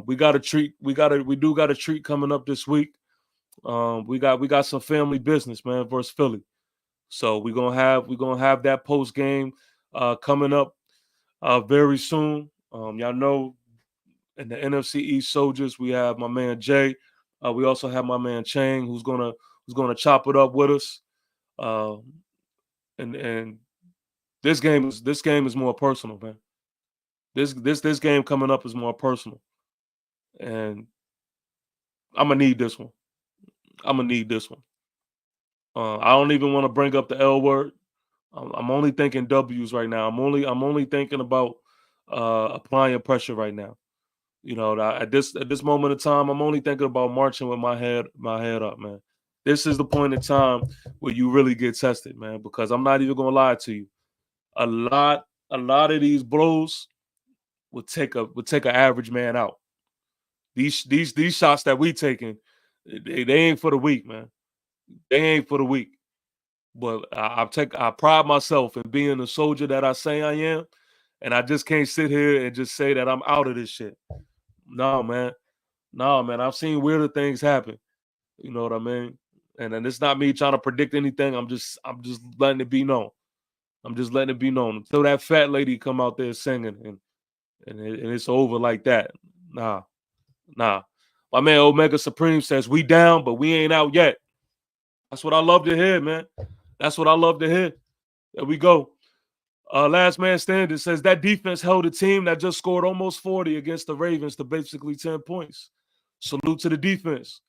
We got a treat. We do got a treat coming up this week. We got some family business, man, versus Philly. So we're gonna have that post game coming up very soon. Y'all know in the NFC East Soldiers we have my man Jay. We also have my man Chang who's going to chop it up with us. And this game is more personal, man. This game coming up is more personal, and I'm gonna need this one. I'm gonna need this one. I don't even want to bring up the L word. I'm only thinking W's right now. I'm only thinking about applying pressure right now. You know, at this moment in time, I'm only thinking about marching with my head up, man. This is the point in time where you really get tested, man. Because I'm not even gonna lie to you. A lot of these blows would take an average man out. These shots that we taking, they ain't for the weak, man. They ain't for the weak. But I pride myself in being the soldier that I say I am, and I just can't sit here and just say that I'm out of this shit. No, man. No, man. I've seen weirder things happen. You know what I mean? And then it's not me trying to predict anything. I'm just letting it be known. I'm just letting it be known until that fat lady come out there singing and it's over like that. Nah. My man Omega Supreme says we down, but we ain't out yet. That's what I love to hear, man. That's what I love to hear. There we go. Last man standing says that defense held a team that just scored almost 40 against the Ravens to basically 10 points. Salute to the defense.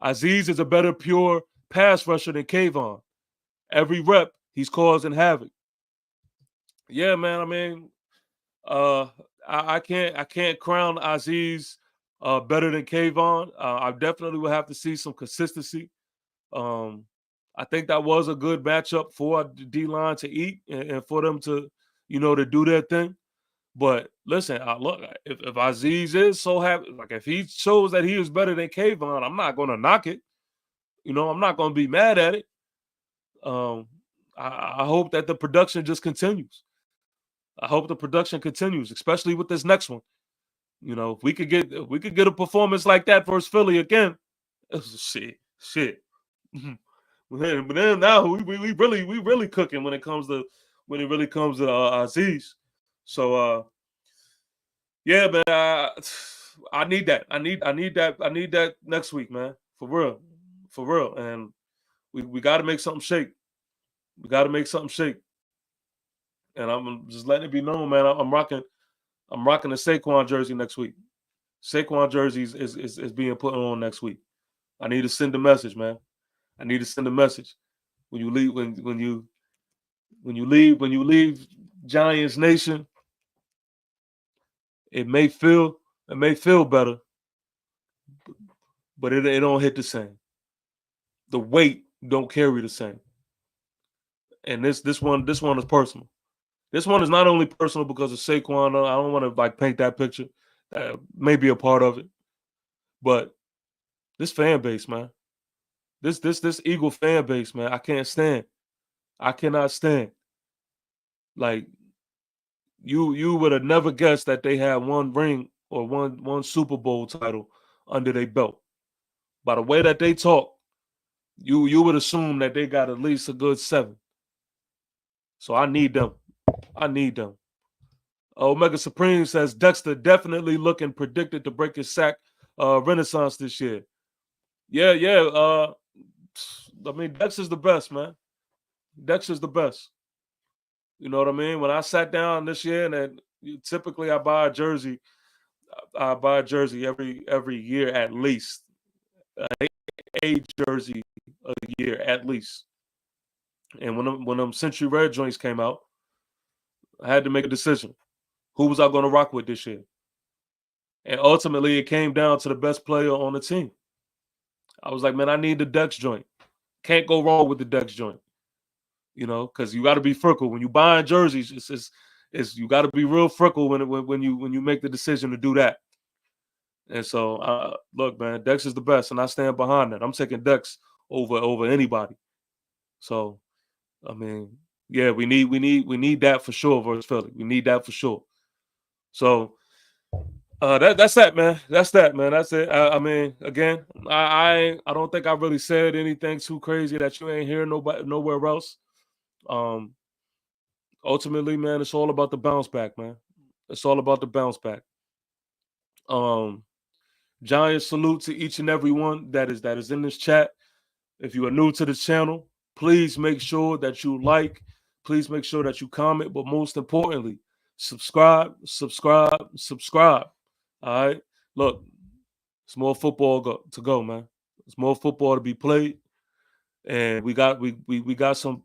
Aziz is a better pure pass rusher than Kayvon. Every rep, he's causing havoc. Yeah, man. I mean, I can't crown Aziz better than Kayvon. I definitely will have to see some consistency. I think that was a good matchup for the D-line to eat and for them to, to do their thing. But listen, look, if Aziz is so happy, like if he shows that he is better than Kayvon, I'm not going to knock it. I'm not going to be mad at it. I hope that the production just continues. I hope the production continues, especially with this next one. If we could get a performance like that versus Philly again, shit. But then now we really cooking when it really comes to Aziz. So yeah, man, I need that. I need that next week, man. For real. And we got to make something shake. We got to make something shake. And I'm just letting it be known, man. I'm rocking the Saquon jersey next week. Saquon jerseys is being put on next week. I need to send a message, man. I need to send a message. When you leave Giants Nation, it may feel better, but it don't hit the same. The weight don't carry the same. And this one is personal. This one is not only personal because of Saquon. I don't want to paint that picture. Maybe a part of it, but this fan base, man. This Eagle fan base, man. I can't stand. I cannot stand. Like you would have never guessed that they had one ring or one Super Bowl title under their belt. By the way that they talk, you would assume that they got at least a good 7. So I need them. Omega Supreme says Dexter definitely looking predicted to break his sack renaissance this year. Yeah. I mean, Dexter's the best, man. Dexter's the best. You know what I mean? When I sat down this year, and typically I buy a jersey. I buy a jersey every year at least. A jersey a year at least. And when them Century Red joints came out, I had to make a decision. Who was I going to rock with this year? And ultimately, it came down to the best player on the team. I was like, man, I need the Dex joint. Can't go wrong with the Dex joint. Because you got to be fickle when you buying jerseys. It's you got to be real fickle when you make the decision to do that. And so, look, man, Dex is the best, and I stand behind that. I'm taking Dex over anybody. So, I mean, yeah, we need that for sure versus Philly. We need that for sure. So, that's that, man. That's it. I mean, again, I don't think I really said anything too crazy that you ain't hear nowhere else. Ultimately, man, it's all about the bounce back, man. It's all about the bounce back. Giant salute to each and every one that is in this chat. If you are new to the channel, please make sure that you like. Please make sure that you comment. But most importantly, subscribe. All right. Look, it's more football to go, man. It's more football to be played. And we got some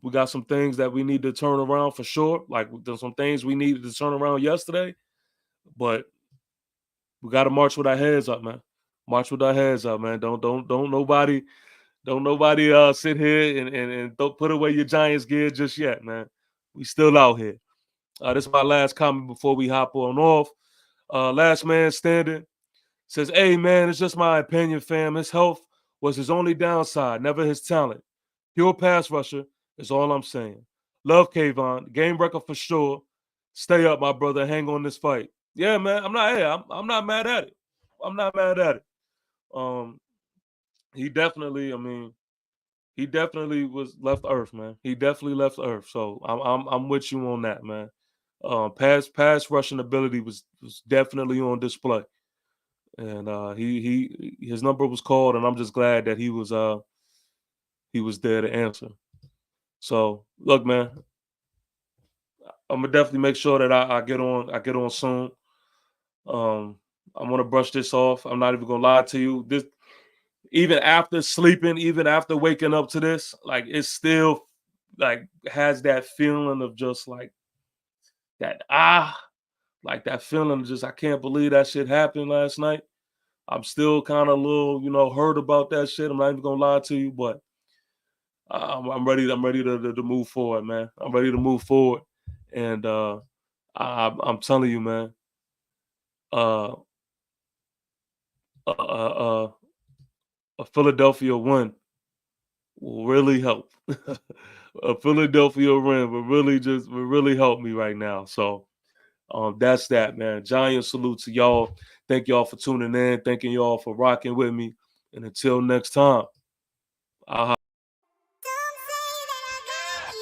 things that we need to turn around for sure. Like there's some things we needed to turn around yesterday, but we got to march with our heads up, man. March with our heads up, man. Don't nobody sit here and don't put away your Giants gear just yet, man. We still out here. This is my last comment before we hop on off. Last man standing says, "Hey man, it's just my opinion, fam. His health was his only downside, never his talent. Pure pass rusher is all I'm saying. Love Kayvon, game record for sure. Stay up, my brother. Hang on this fight." Yeah, man. I'm not mad at it. I'm not mad at it. He definitely was left Earth, man. He definitely left Earth. So I'm with you on that, man. Pass rushing ability was definitely on display. And his number was called, and I'm just glad that he was there to answer. So look, man, I'm gonna definitely make sure that I get on soon. I want to brush this off. I'm not even gonna lie to you. This, even after sleeping, even after waking up to this, like it still like has that feeling of just like that like that feeling of just I can't believe that shit happened last night. I'm still kind of a little, hurt about that shit. I'm not even gonna lie to you, but I'm ready. I'm ready to move forward, man. I'm ready to move forward, and I'm telling you, man. A Philadelphia win will really help. A Philadelphia win will really help me right now. So that's that, man. Giant salute to y'all. Thank y'all for tuning in. Thanking y'all for rocking with me. And until next time,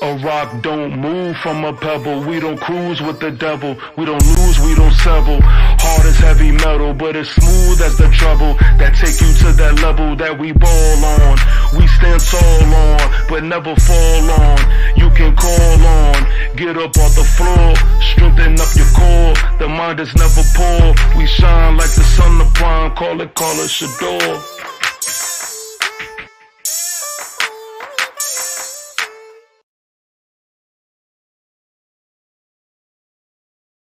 A rock don't move from a pebble. We don't cruise with the devil. We don't lose, we don't settle. Hard as heavy metal, but it's smooth as the trouble that take you to that level that we ball on. We stand tall on, but never fall on. You can call on, get up off the floor, strengthen up your core. The mind is never poor. We shine like the sun of prime. Call it Shador.